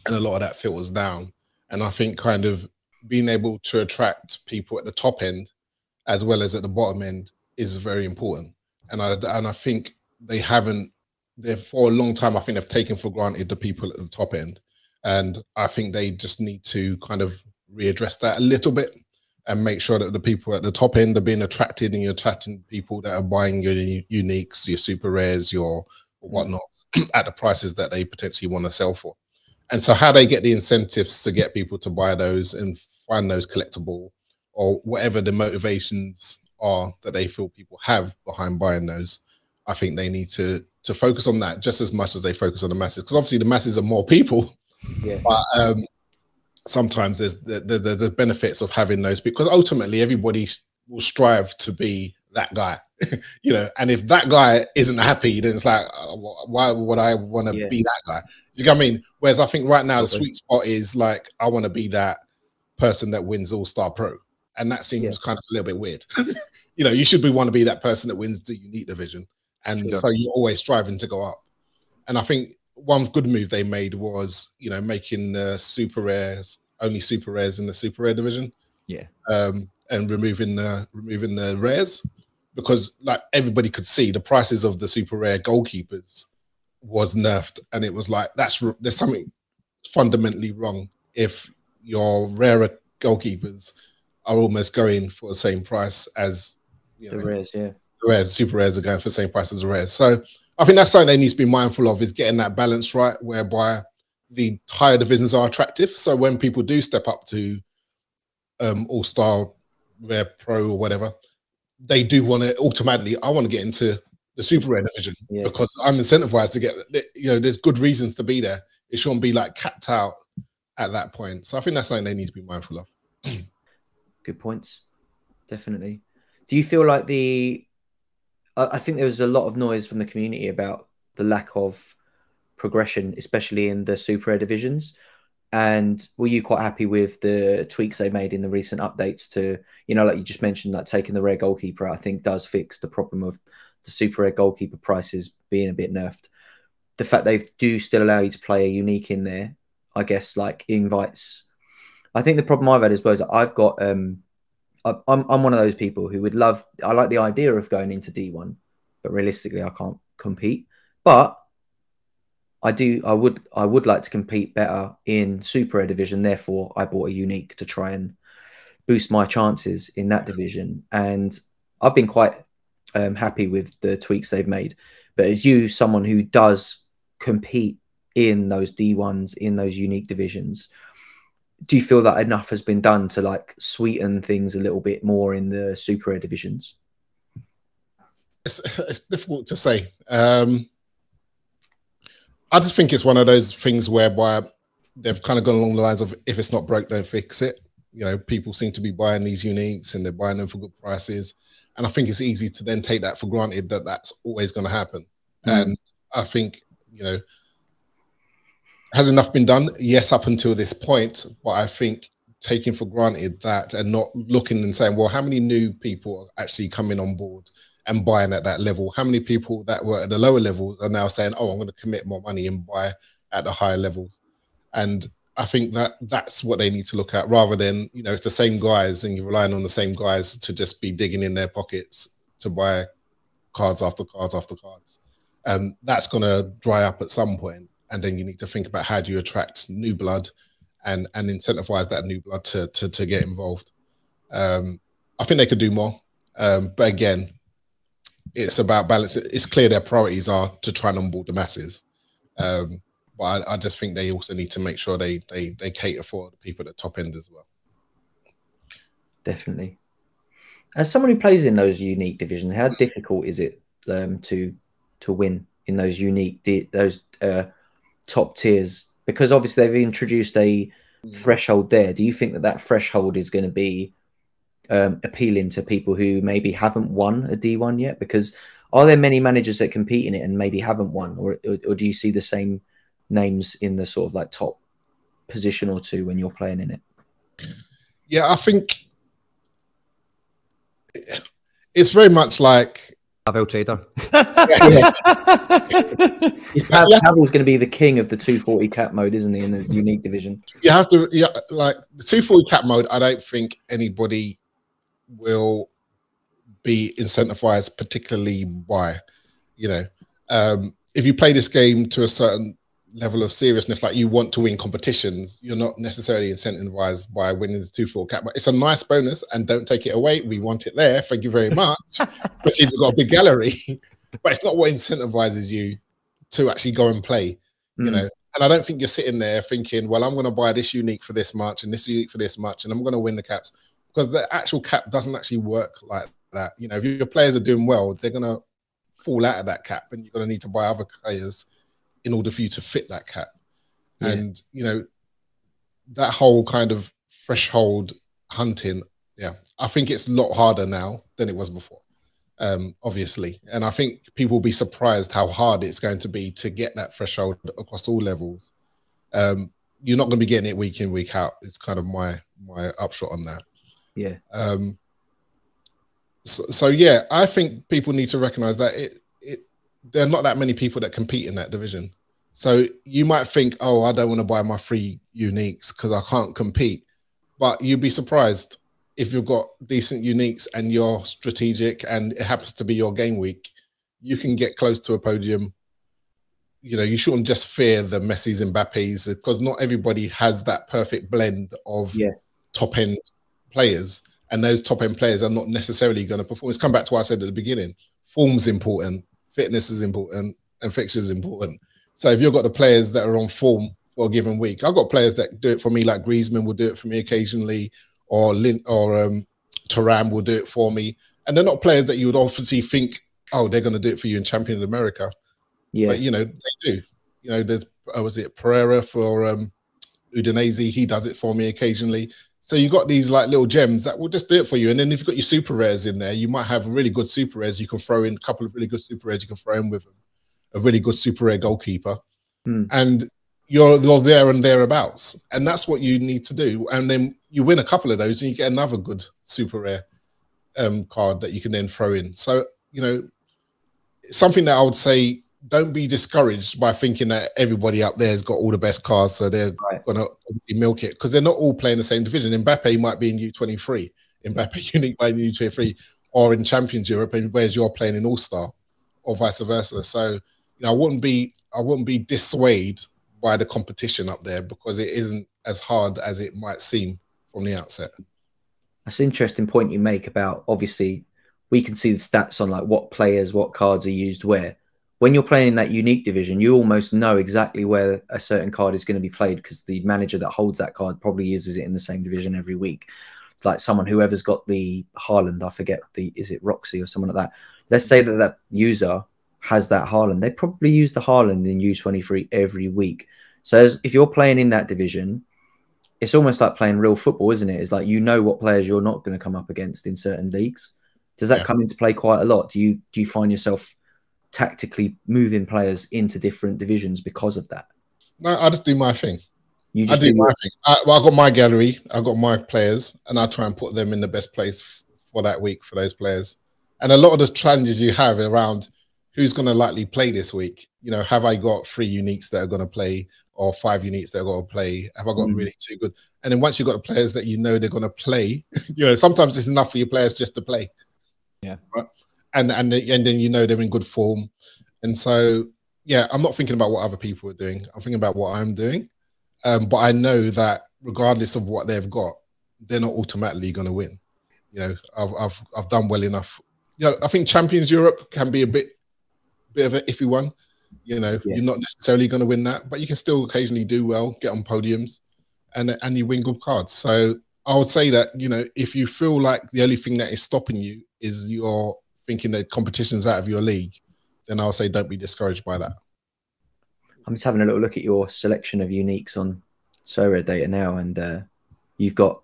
and a lot of that filters down. And I think kind of being able to attract people at the top end as well as at the bottom end is very important. And I think for a long time, I think they've taken for granted the people at the top end. And I think they just need to kind of readdress that a little bit and make sure that the people at the top end are being attracted, and you're attracting people that are buying your uniques, your super rares, your whatnot at the prices that they potentially want to sell for. And so how they get the incentives to get people to buy those and find those collectible, or whatever the motivations are that they feel people have behind buying those, I think they need to focus on that just as much as they focus on the masses, because obviously the masses are more people. Yeah. But sometimes there's the benefits of having those, because ultimately everybody will strive to be that guy, you know. And if that guy isn't happy, then it's like, why would I want to be that guy? Do you know what I mean? Whereas I think right now the sweet spot is like, I want to be that person that wins All-Star Pro, and that seems kind of a little bit weird. You know, you should want to be that person that wins the unique division, and so you're always striving to go up. And I think one good move they made was, you know, making the super rares only super rares in the super rare division. Yeah. And removing the rares, because like everybody could see the prices of the super rare goalkeepers was nerfed, and it was like, there's something fundamentally wrong if your rarer goalkeepers are almost going for the same price as, you know, the rares. Yeah, the rares, super rares are going for the same price as the rares. So I think that's something they need to be mindful of, is getting that balance right, whereby the higher divisions are attractive. So when people do step up to All-Star Rare Pro or whatever, they do want to automatically, I want to get into the super rare division because I'm incentivized to get, you know, there's good reasons to be there. It shouldn't be like capped out at that point. So I think that's something they need to be mindful of. Good points. Definitely. Do you feel like I think there was a lot of noise from the community about the lack of progression, especially in the super rare divisions. And were you quite happy with the tweaks they made in the recent updates to, you know, like you just mentioned, like taking the rare goalkeeper out, I think does fix the problem of the super rare goalkeeper prices being a bit nerfed. The fact they do still allow you to play a unique in there, I guess, like invites. I think the problem I've had as well is that I've got, I'm one of those people who would love, I like the idea of going into D1, but realistically I can't compete. But I would like to compete better in super rare division. Therefore, I bought a unique to try and boost my chances in that division. And I've been quite happy with the tweaks they've made. But as you, someone who does compete in those D1s, in those unique divisions, do you feel that enough has been done to like sweeten things a little bit more in the super rare divisions? It's difficult to say. I just think it's one of those things whereby they've kind of gone along the lines of, if it's not broke, don't fix it. You know, people seem to be buying these uniques and they're buying them for good prices. And I think it's easy to then take that for granted that that's always going to happen. And I think, you know, has enough been done? Yes, up until this point, but I think taking for granted that and not looking and saying, well, how many new people are actually coming on board and buying at that level? How many people that were at the lower levels are now saying, oh, I'm going to commit more money and buy at the higher levels? And I think that that's what they need to look at, rather than, you know, it's the same guys and you're relying on the same guys to just be digging in their pockets to buy cards after cards after cards. That's going to dry up at some point. And then you need to think about how do you attract new blood and incentivize that new blood to get involved. I think they could do more. But again, it's about balance. It's clear their priorities are to try and onboard the masses. But I just think they also need to make sure they cater for the people at the top end as well. Definitely. As someone who plays in those unique divisions, how difficult is it to win in those unique top tiers? Because obviously they've introduced a threshold there. Do you think that threshold is going to be appealing to people who maybe haven't won a D1 yet? Because are there many managers that compete in it and maybe haven't won, or do you see the same names in the sort of like top position or two when you're playing in it? Yeah, I think it's very much like Pavel Trader. Pavel's going to be the king of the 240 cap mode, isn't he, in the unique division? You have to, like the 240 cap mode. I don't think anybody will be incentivized particularly by, you know, if you play this game to a certain level of seriousness, like you want to win competitions, you're not necessarily incentivized by winning the 240 cap. But it's a nice bonus, and don't take it away. We want it there. Thank you very much. Especially if you've got a big gallery. But it's not what incentivizes you to actually go and play, you know. And I don't think you're sitting there thinking, well, I'm going to buy this unique for this much and this unique for this much, and I'm going to win the caps, because the actual cap doesn't actually work like that. You know, if your players are doing well, they're going to fall out of that cap, and you're going to need to buy other players in order for you to fit that cap. Yeah. And, you know, that whole kind of threshold hunting, yeah, I think it's a lot harder now than it was before, obviously. And I think people will be surprised how hard it's going to be to get that threshold across all levels. You're not going to be getting it week in, week out. It's kind of my upshot on that. Yeah. So yeah, I think people need to recognize that there are not that many people that compete in that division. So you might think, oh, I don't want to buy my free uniques because I can't compete. But you'd be surprised if you've got decent uniques and you're strategic and it happens to be your game week, you can get close to a podium. You know, you shouldn't just fear the Messis and Mbappes, because not everybody has that perfect blend of top end players. And those top end players are not necessarily going to perform. It's come back to what I said at the beginning. Form's important. Fitness is important, and fixture is important. So if you've got the players that are on form for a given week, I've got players that do it for me, like Griezmann will do it for me occasionally, or Thuram will do it for me. And they're not players that you would obviously think, oh, they're going to do it for you in Champions America. Yeah. But, you know, they do. You know, there's, was it Pereira for Udinese? He does it for me occasionally. So you've got these like little gems that will just do it for you. And then if you've got your super rares in there, you might have really good super rares. You can throw in a couple of really good super rares. You can throw in with a really good super rare goalkeeper. And you're there and thereabouts. And that's what you need to do. And then you win a couple of those and you get another good super rare card that you can then throw in. So, you know, something that I would say, don't be discouraged by thinking that everybody up there has got all the best cards, so they're going to obviously milk it, because they're not all playing the same division. Mbappe might be in U23, Mbappe unique by U23, or in Champions Europe, and whereas you're playing in All-Star, or vice versa. So, you know, I wouldn't be dissuaded by the competition up there, because it isn't as hard as it might seem from the outset. That's an interesting point you make about, obviously, we can see the stats on like what players, what cards are used where. When you're playing in that unique division, you almost know exactly where a certain card is going to be played, because the manager that holds that card probably uses it in the same division every week. It's like whoever's got the Haaland, I forget, is it Roxy or someone like that? Let's say that that user has that Haaland. They probably use the Haaland in U23 every week. So if you're playing in that division, it's almost like playing real football, isn't it? It's like, you know what players you're not going to come up against in certain leagues. Does that come into play quite a lot? Do you find yourself tactically moving players into different divisions because of that? No, I just do my thing. You I just do my thing. Well, I got my gallery, I got my players, and I try and put them in the best place for that week for those players. And a lot of the challenges you have around who's going to likely play this week. You know, have I got 3 uniques that are going to play, or 5 uniques that are going to play? Have I got really 2 good? And then once you've got the players that you know they're going to play, you know, sometimes it's enough for your players just to play. Yeah. Right? And then you know they're in good form. And so, yeah, I'm not thinking about what other people are doing. I'm thinking about what I'm doing. But I know that regardless of what they've got, they're not automatically going to win. You know, I've done well enough. You know, I think Champions Europe can be a bit of an iffy one. You know, you're not necessarily going to win that, but you can still occasionally do well, get on podiums, and you win good cards. So I would say that, you know, if you feel like the only thing that is stopping you is you're thinking that competition's out of your league, then I'll say don't be discouraged by that. I'm just having a little look at your selection of uniques on Sorare data now, and you've got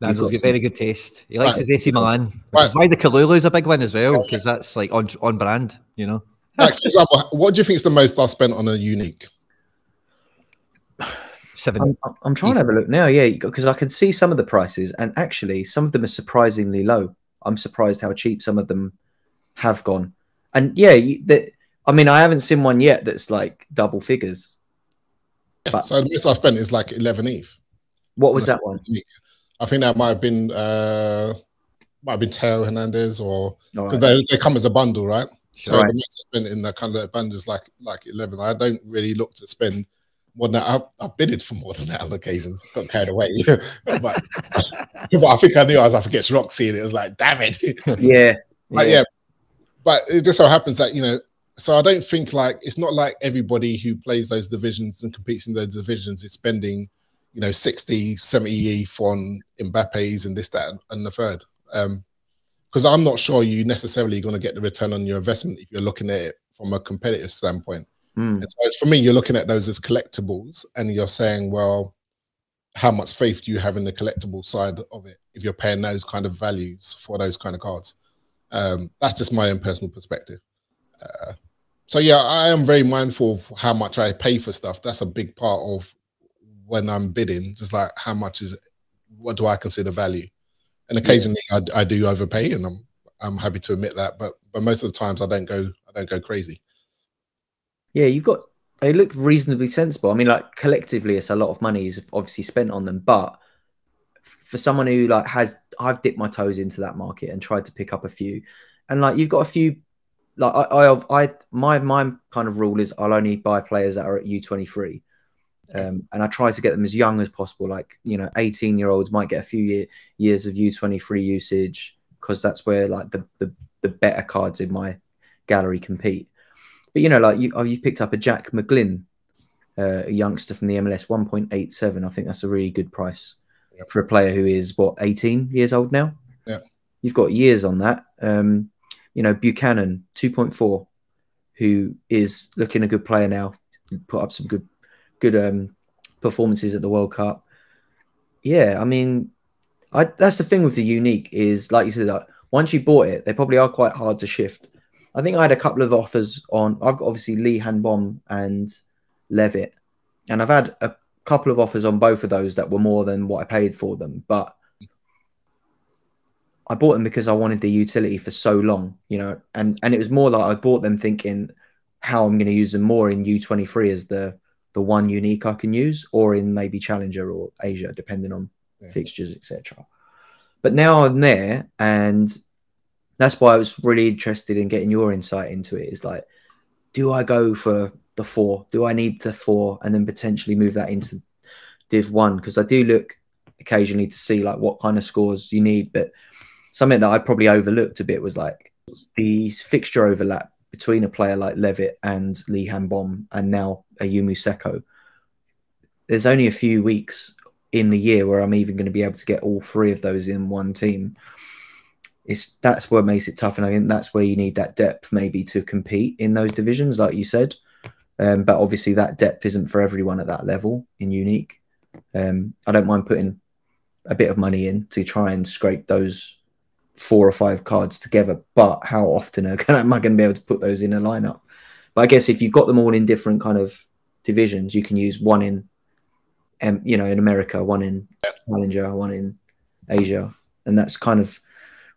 Nanzo's got very good taste. He likes his AC Milan, which Right. is why the Kalulu's a big one as well, because that's like on brand, you know. Like, for example, what do you think is the most I spent on a unique? 7. I'm trying to have a look now, yeah, because I can see some of the prices, and actually some of them are surprisingly low. I'm surprised how cheap some of them have gone. And yeah, I mean, I haven't seen one yet that's like double figures. Yeah, but so the most I spent is like 11 ETH. What was that one? Unique. I think that might have been Teo Hernandez, or because they come as a bundle, right? Sure. So the most I spent in the kind of bundle is like 11. I don't really look to spend more than that. I've bidded for more than that on occasions. Got carried away, but I think I knew as I forget Roxy, and it was like, damn it, But it just so happens that, you know, so I don't think like, it's not like everybody who plays those divisions and competes in those divisions is spending, you know, 60, 70 ETH on Mbappe's and this, that, and the third. Because I'm not sure you're necessarily going to get the return on your investment if you're looking at it from a competitive standpoint. And so for me, you're looking at those as collectibles, and you're saying, well, how much faith do you have in the collectible side of it if you're paying those kind of values for those kind of cards? That's just my own personal perspective. So yeah, I am very mindful of how much I pay for stuff. That's a big part of when I'm bidding, just like how much is it, what do I consider value? And occasionally I do overpay, and I'm happy to admit that, but most of the times I don't go crazy. Yeah, they look reasonably sensible. I mean, like collectively it's a lot of money is obviously spent on them, but for someone who like I've dipped my toes into that market and tried to pick up a few, and like you've got a few, like my kind of rule is I'll only buy players that are at U23, and I try to get them as young as possible. Like, you know, 18-year-olds might get a few years of U23 usage, because that's where like the better cards in my gallery compete. But you know, like you've picked up a Jack McGlynn, a youngster from the MLS, 1.87. I think that's a really good price for a player who is what, 18 years old now. Yeah, you've got years on that. You know, Buchanan, 2.4, who is looking a good player now. Put up some good performances at the World Cup. Yeah, I mean, that's the thing with the unique is, like you said, like, once you bought it, they probably are quite hard to shift. I think I had a couple of offers on. I've got obviously Lee Hanbom and Levitt, and I've had a couple of offers on both of those that were more than what I paid for them. But I bought them because I wanted the utility for so long, you know, and it was more like I bought them thinking how I'm going to use them more in U23 as the one unique I can use, or in maybe Challenger or Asia, depending on fixtures, etc. But now I'm there, and that's why I was really interested in getting your insight into it. Is like, do I go for the 4? Do I need the 4 and then potentially move that into Div 1? Because I do look occasionally to see like what kind of scores you need. But something that I probably overlooked a bit was like the fixture overlap between a player like Levitt and Lee Hanbom and now Ayumu Seko. There's only a few weeks in the year where I'm even going to be able to get all 3 of those in one team. That's what makes it tough, and I think that's where you need that depth maybe to compete in those divisions, like you said. But obviously that depth isn't for everyone at that level in unique. I don't mind putting a bit of money in to try and scrape those 4 or 5 cards together, but how often am I going to be able to put those in a lineup? But I guess if you've got them all in different kind of divisions, you can use one in, you know, in America, one in Challenger, one in Asia, and that's kind of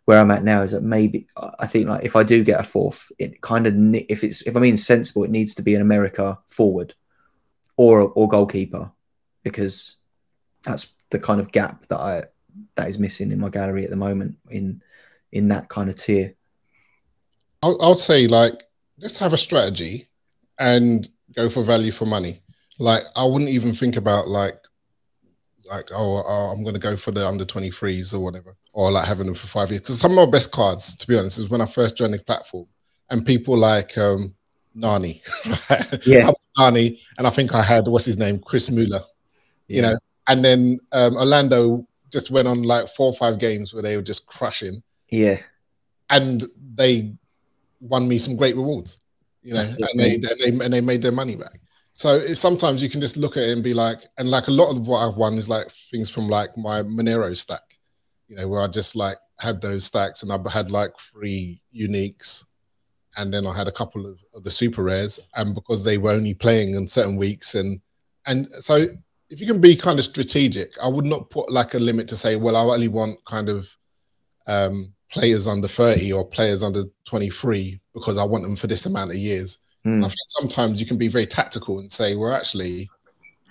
where I'm at now. Is that maybe I think like if I do get a fourth, it kind of if I mean sensible, it needs to be an America forward or goalkeeper, because that's the kind of gap that is missing in my gallery at the moment in that kind of tier. I'll say, like, just have a strategy and go for value for money. Like, I wouldn't even think about like oh, I'm going to go for the under 23s or whatever, or like having them for 5 years. Because some of my best cards, to be honest, is when I first joined the platform, and people like Nani, yeah, Nani, and I think I had, what's his name, Chris Mueller, you know, and then Orlando just went on like 4 or 5 games where they were just crushing, and they won me some great rewards, you know, and they made their money back. So sometimes you can just look at it and be like, and like a lot of what I've won is like things from like my Monero stack, you know, where I just like had those stacks and I had like 3 uniques, and then I had a couple of the super rares, and because they were only playing in certain weeks, and so if you can be kind of strategic, I would not put like a limit to say, well, I only want kind of players under 30 or players under 23 because I want them for this amount of years. So I think sometimes you can be very tactical and say, well, actually,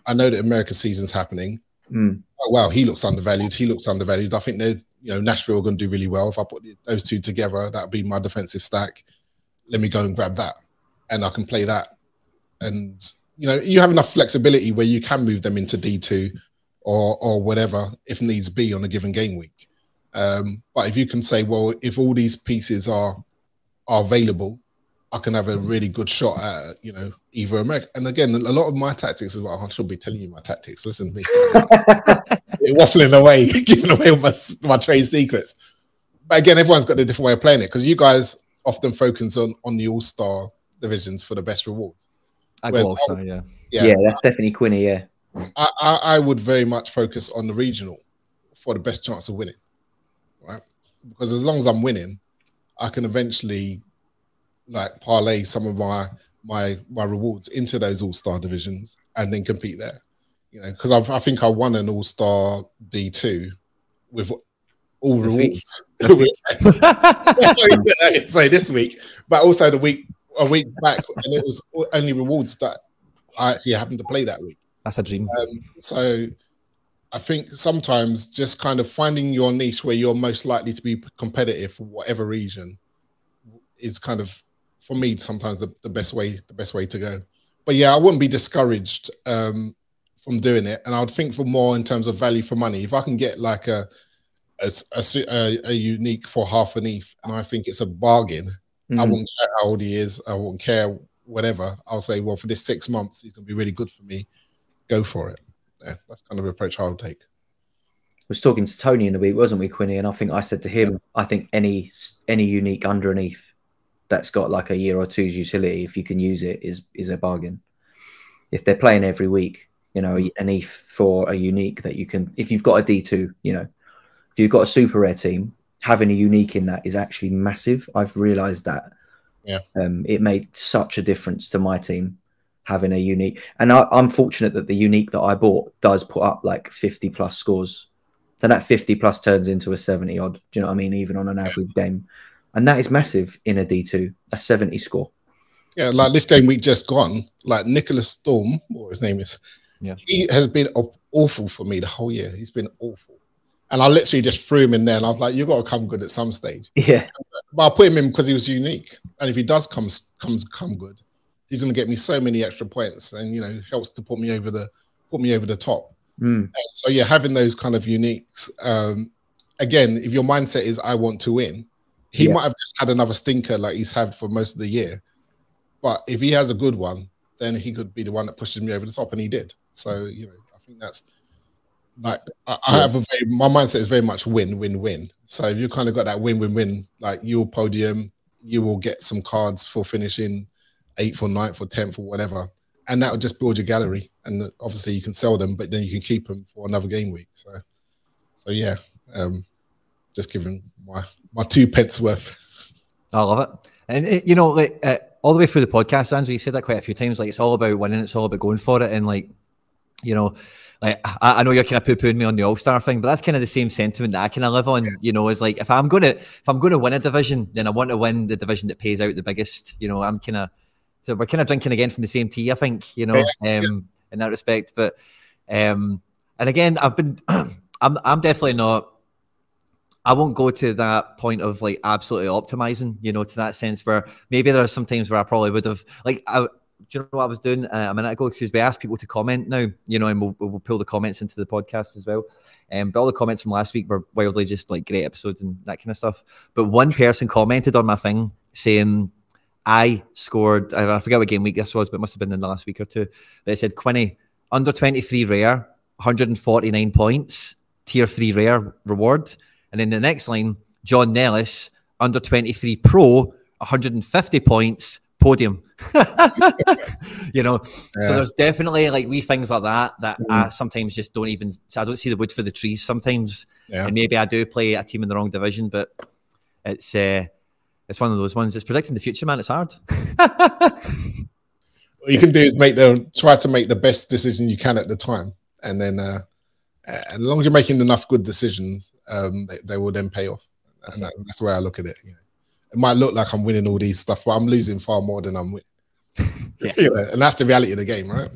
I know that America season's happening. Oh, wow, he looks undervalued. He looks undervalued. I think there's, you know, Nashville are going to do really well. If I put those 2 together, that'd be my defensive stack. Let me go and grab that, and I can play that. And you know, you have enough flexibility where you can move them into D2 or whatever if needs be on a given game week. But if you can say, well, if all these pieces are available, I can have a really good shot at, you know, either America. And again, a lot of my tactics is, well, I should be telling you my tactics. Listen to me. Waffling away, giving away all my trade secrets. But again, everyone's got a different way of playing it, because you guys often focus on the all-star divisions for the best rewards. I go all-star, yeah, that's definitely Quinny, yeah. I would very much focus on the regional for the best chance of winning, right? Because as long as I'm winning, I can eventually like parlay some of my rewards into those all-star divisions and then compete there, you know, because I think I won an all-star D2 with all rewards. Sorry, this week, but also a week back, and it was only rewards that I actually happened to play that week. That's a dream. So I think sometimes just kind of finding your niche where you're most likely to be competitive for whatever region is kind of, for me, sometimes the best way to go. But yeah, I wouldn't be discouraged from doing it, and I would think for more in terms of value for money. If I can get like a unique for half an ETH, and I think it's a bargain, I wouldn't care how old he is, I wouldn't care whatever. I'll say, well, for this 6 months, he's gonna be really good for me. Go for it. Yeah, that's kind of the approach I would take. I was talking to Tony in the week, wasn't we, Quinny? And I think I said to him, I think any unique underneath that's got like a year or two's utility, if you can use it, is a bargain. If they're playing every week, you know, an ETH for a unique that you can, if you've got a D2, you know, if you've got a super rare team, having a unique in that is actually massive. I've realized that. Yeah. It made such a difference to my team having a unique. And I'm fortunate that the unique that I bought does put up like 50 plus scores. Then that 50 plus turns into a 70 odd. Do you know what I mean? Even on an average game. And that is massive in a D2, a 70 score. Yeah, like this game week just gone, like Nicholas Storm, what his name is, he has been awful for me the whole year. He's been awful. And I literally just threw him in there, and I was like, you've got to come good at some stage. Yeah. But I put him in because he was unique. And if he does come good, he's going to get me so many extra points, and, you know, helps to put me over the top. And so, yeah, having those kind of uniques. Again, if your mindset is, I want to win, he might have just had another stinker like he's had for most of the year. But if he has a good one, then he could be the one that pushes me over the top, and he did. So, you know, I think that's like, I have my mindset is very much win, win, win. So if you kind of got that win, win, win, like you'll podium, you will get some cards for finishing 8th or 9th or 10th or whatever. And that will just build your gallery. And obviously you can sell them, but then you can keep them for another game week. So yeah, just giving my 2 pence worth. I love it. And you know, like all the way through the podcast, Andrew, you said that quite a few times. Like, it's all about winning. It's all about going for it. And like, you know, like I know you're kind of poo-pooing me on the All-Star thing, but that's kind of the same sentiment that I kind of live on. You know, is like, if I'm gonna win a division, then I want to win the division that pays out the biggest. You know, so we're kind of drinking again from the same tea, I think. You know, in that respect. But and again, I'm definitely not. I won't go to that point of like absolutely optimizing, you know, to that sense where maybe there are some times where I probably would have like, do you know what I was doing a minute ago? Because we asked people to comment now, you know, and we'll pull the comments into the podcast as well. But all the comments from last week were wildly just like great episodes and that kind of stuff. But one person commented on my thing saying I scored, I forget what game week this was, but it must have been in the last week or two. They said, Quinny, under 23 rare, 149 points, tier 3 rare reward. And then the next line, John Nellis, under 23 pro, 150 points, podium. You know, so there's definitely like wee things like that I sometimes just don't even, so I don't see the wood for the trees sometimes. And maybe I do play a team in the wrong division, but it's one of those ones. It's predicting the future, man. It's hard. What you can do is try to make the best decision you can at the time. And then, as long as you're making enough good decisions, they will then pay off. And that's the way I look at it. You know, it might look like I'm winning all these stuff, but I'm losing far more than I'm winning. You know, and that's the reality of the game, right?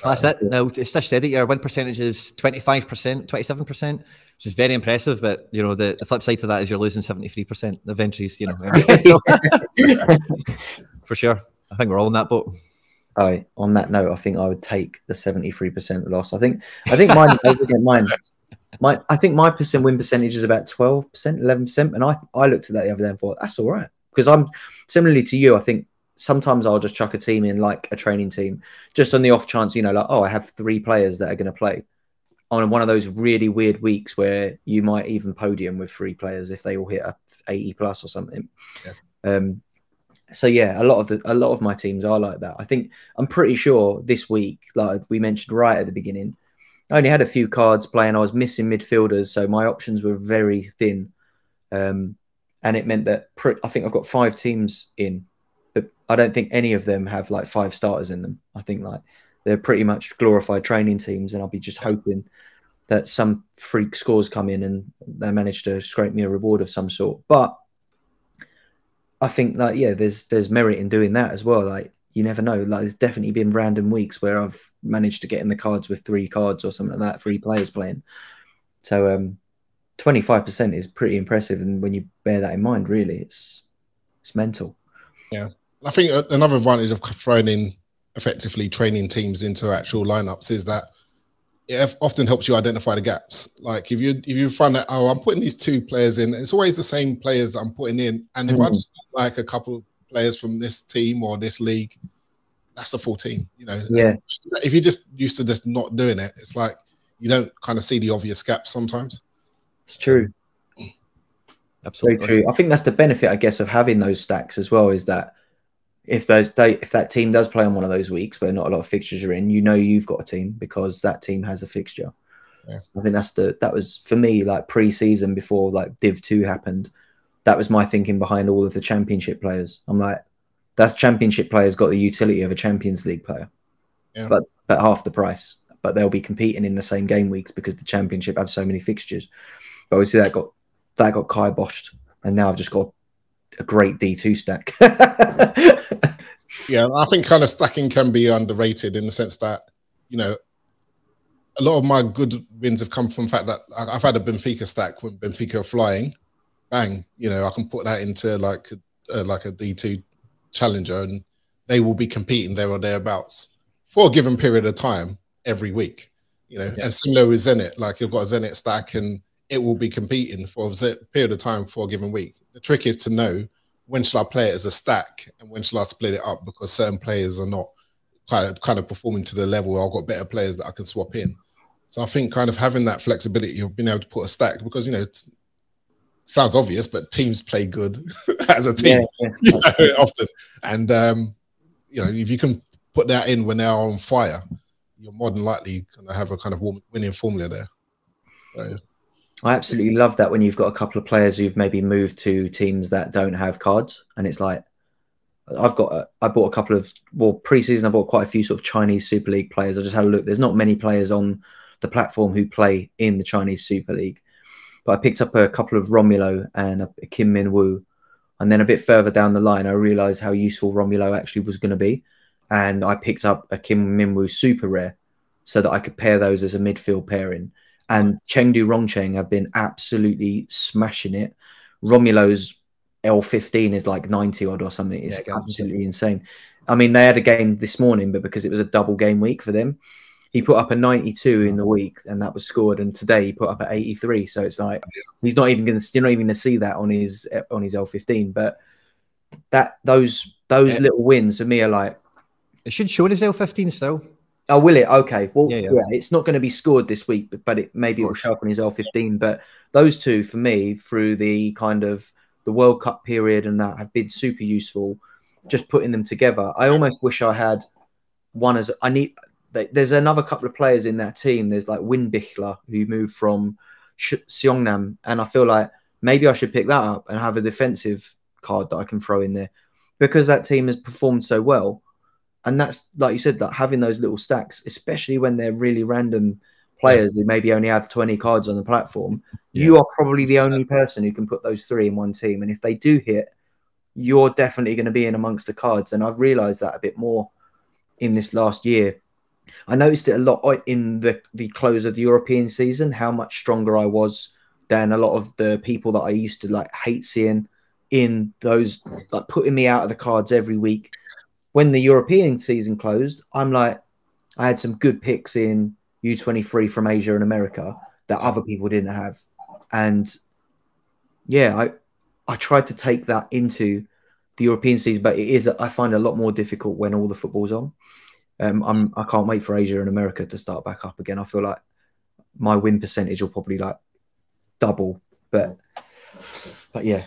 That's it. Now, Stish said it, your win percentage is 25%, 27%, which is very impressive. But, you know, the flip side to that is you're losing 73% of entries, you know. For sure. I think we're all in that boat. On that note, I think I would take the 73% loss. I think mine. I think my win percentage is about 12%, 11%, and I looked at that the other day and thought that's all right, because I'm similarly to you. I think sometimes I'll just chuck a team in, like a training team, just on the off chance, you know, like, oh, I have 3 players that are going to play on one of those really weird weeks where you might even podium with 3 players if they all hit a 80 plus or something. So yeah, a lot of my teams are like that. I think I'm pretty sure this week, like we mentioned right at the beginning, I only had a few cards playing. I was missing midfielders, so my options were very thin, and it meant that I think I've got 5 teams in, but I don't think any of them have like 5 starters in them. I think like they're pretty much glorified training teams, and I'll be just hoping that some freak scores come in and they manage to scrape me a reward of some sort. But I think like, yeah, there's merit in doing that as well. Like, you never know. Like, there's definitely been random weeks where I've managed to get in the cards with 3 cards or something like that, 3 players playing. So 25% is pretty impressive, and when you bear that in mind, really, it's mental. Yeah, I think another advantage of throwing in effectively training teams into actual lineups is that it often helps you identify the gaps. Like if you find that, oh, I'm putting these 2 players in, it's always the same players that I'm putting in, and if I just put like a couple of players from this team or this league, that's a full team, you know. Yeah. If you're just used to just not doing it, it's like you don't kind of see the obvious gaps sometimes. It's true. Absolutely true. I think that's the benefit, I guess, of having those stacks as well, is that if that team does play on one of those weeks where not a lot of fixtures are in, you know you've got a team because that team has a fixture. Yeah. I think that was for me, like pre-season before like Div 2 happened. That was my thinking behind all of the championship players. I'm like, that championship player's got the utility of a Champions League player, but half the price. But they'll be competing in the same game weeks because the championship have so many fixtures. But obviously that got kiboshed, and now I've just got a great D2 stack. Yeah, I think kind of stacking can be underrated in the sense that, you know, a lot of my good wins have come from the fact that I've had a Benfica stack when Benfica are flying. Bang, you know, I can put that into like a D2 challenger, and they will be competing there or thereabouts for a given period of time every week. You know, and similar with Zenit, like you've got a Zenit stack and it will be competing for a period of time for a given week. The trick is to know when should I play it as a stack and when should I split it up, because certain players are not kind of performing to the level where I've got better players that I can swap in. So I think kind of having that flexibility of being able to put a stack, because, you know, it sounds obvious, but teams play good as a team you know, often. And, you know, if you can put that in when they're on fire, you're more than likely going to have a kind of winning formula there. So I absolutely love that when you've got a couple of players who've maybe moved to teams that don't have cards, and it's like, I bought a couple of, well, pre-season I bought quite a few sort of Chinese Super League players. I just had a look. There's not many players on the platform who play in the Chinese Super League, but I picked up a couple of Romulo and a Kim Min Woo. And then a bit further down the line, I realized how useful Romulo actually was going to be. And I picked up a Kim Min Woo super rare so that I could pair those as a midfield pairing. And Chengdu Rongcheng have been absolutely smashing it. Romulo's L15 is like 90 odd or something. It's absolutely insane. I mean, they had a game this morning, but because it was a double game week for them, he put up a 92 in the week, and that was scored. And today he put up at 83. So it's like he's not even going to, you're not even going to see that on his L15. But those little wins for me are like, it should show his L15 still. Oh, will it? Okay. Well, yeah, it's not going to be scored this week, but it will show up on his L15. But those two for me, through the kind of the World Cup period and that, have been super useful. Just putting them together. I almost wish I had one as I need. There's another couple of players in that team. There's like Winbichler, who moved from Seongnam, and I feel like maybe I should pick that up and have a defensive card that I can throw in there, because that team has performed so well. And that's, like you said, like having those little stacks, especially when they're really random players who maybe only have 20 cards on the platform. You are probably the only person who can put those three in one team, and if they do hit, you're definitely going to be in amongst the cards. And I've realised that a bit more in this last year. I noticed it a lot in the close of the European season, how much stronger I was than a lot of the people that I used to like hate seeing in those, like putting me out of the cards every week. When the European season closed, I'm like, I had some good picks in U23 from Asia and America that other people didn't have. And yeah, I tried to take that into the European season, but I find it a lot more difficult when all the football's on. I can't wait for Asia and America to start back up again. I feel like my win percentage will probably like double, but yeah,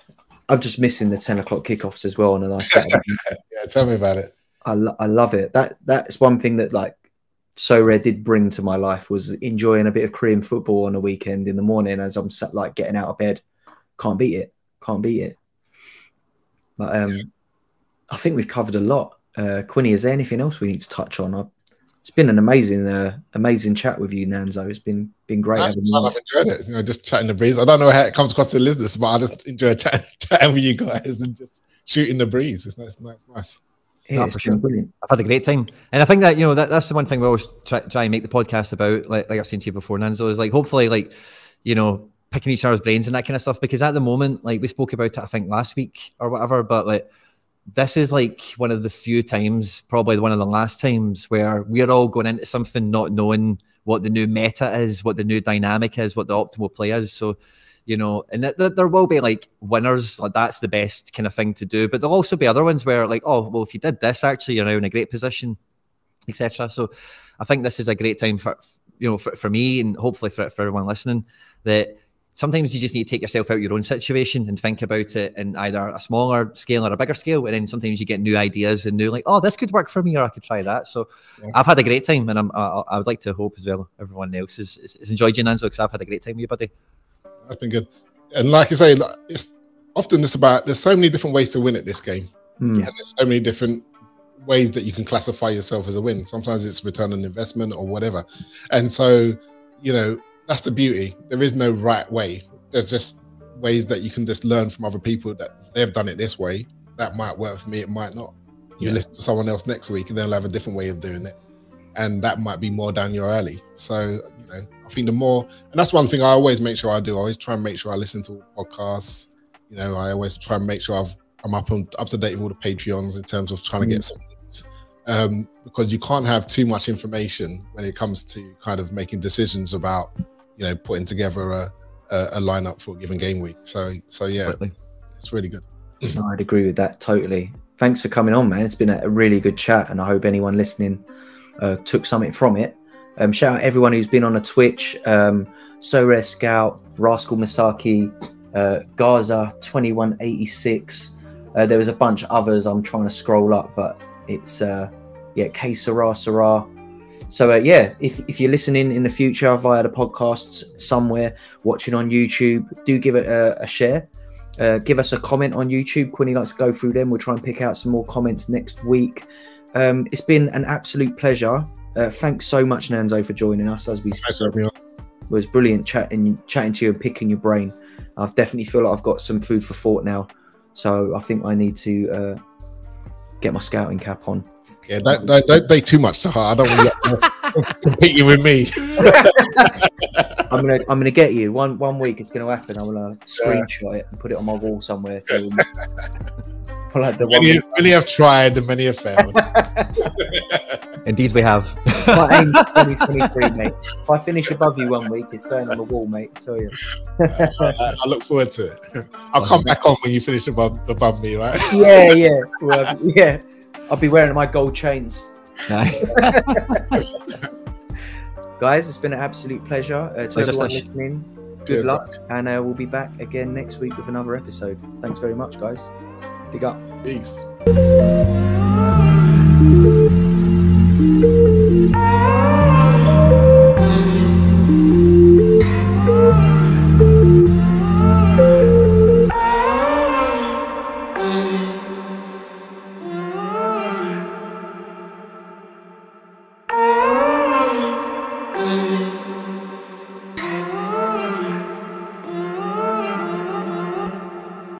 I'm just missing the 10 o'clock kickoffs as well on a nice Saturday. Yeah, tell me about it. I love it. That's one thing that like Sorare did bring to my life, was enjoying a bit of Korean football on a weekend in the morning as I'm sat like getting out of bed. Can't beat it. But I think we've covered a lot. Quinny, is there anything else we need to touch on? It's been an amazing chat with you, Nanzo. It's been great. I've enjoyed it. You know, just chatting the breeze. I don't know how it comes across to listeners, but I just enjoy chatting with you guys and just shooting the breeze. It's nice. Yeah, it's been brilliant. I've had a great time, and I think that that's the one thing we always try and make the podcast about. Like I've seen to you before, Nanzo, is like hopefully picking each other's brains and that kind of stuff. Because at the moment, like we spoke about it, I think last week or whatever, but like, this is like one of the few times, probably one of the last times, where we're all going into something not knowing what the new meta is, what the new dynamic is, what the optimal play is. So, and there will be like winners, like that's the best kind of thing to do. But there'll also be other ones where like, oh, well, if you did this, actually, you're now in a great position, etc. So I think this is a great time for me and hopefully for everyone listening, that sometimes you just need to take yourself out of your own situation and think about it in either a smaller scale or a bigger scale. And then sometimes you get new ideas and new, like, oh, this could work for me, or I could try that. So I've had a great time, and I would like to hope as well everyone else has enjoyed you, Nanzo, because I've had a great time with you, buddy. That's been good. And like you say, it's often there's so many different ways to win at this game. And there's so many different ways that you can classify yourself as a win. Sometimes it's return on investment or whatever. And so, that's the beauty. There is no right way. There's just ways that you can just learn from other people that they've done it this way. That might work for me, it might not. You listen to someone else next week and they'll have a different way of doing it. And that might be more down your alley. So, I think the more, and that's one thing I always make sure I do. I always try and make sure I listen to podcasts. I always try and make sure I'm up to date with all the Patreons in terms of trying to get some news. Because you can't have too much information when it comes to kind of making decisions about putting together a lineup for a given game week. So yeah, totally. It's really good. No, I'd agree with that totally. Thanks for coming on, man. It's been a really good chat, and I hope anyone listening took something from it. Shout out everyone who's been on a Twitch, Sorare Scout, Rascal Misaki, Gaza 2186. There was a bunch of others. I'm trying to scroll up, but it's K Sarah. So if you're listening in the future via the podcasts somewhere, watching on YouTube, do give it a share. Give us a comment on YouTube. Quinny likes to go through them. We'll try and pick out some more comments next week. It's been an absolute pleasure. Thanks so much, Nanzo, for joining us. As we said, it was brilliant chatting to you and picking your brain. I definitely feel like I've got some food for thought now. So I think I need to get my scouting cap on. Yeah, don't take too much to heart. I don't want you competing with me. I'm gonna get you one week. It's gonna happen. I'm gonna screenshot it and put it on my wall somewhere. So like many have tried and many have failed. Indeed, we have. My aim is 2023, mate. If I finish above you 1 week, it's going on the wall, mate. I tell you. I look forward to it. I'll come back on when you finish above me, right? Yeah. Well, yeah. I'll be wearing my gold chains. Guys, it's been an absolute pleasure. To everyone listening, good luck. Guys. And we'll be back again next week with another episode. Thanks very much, guys. Big up. Peace.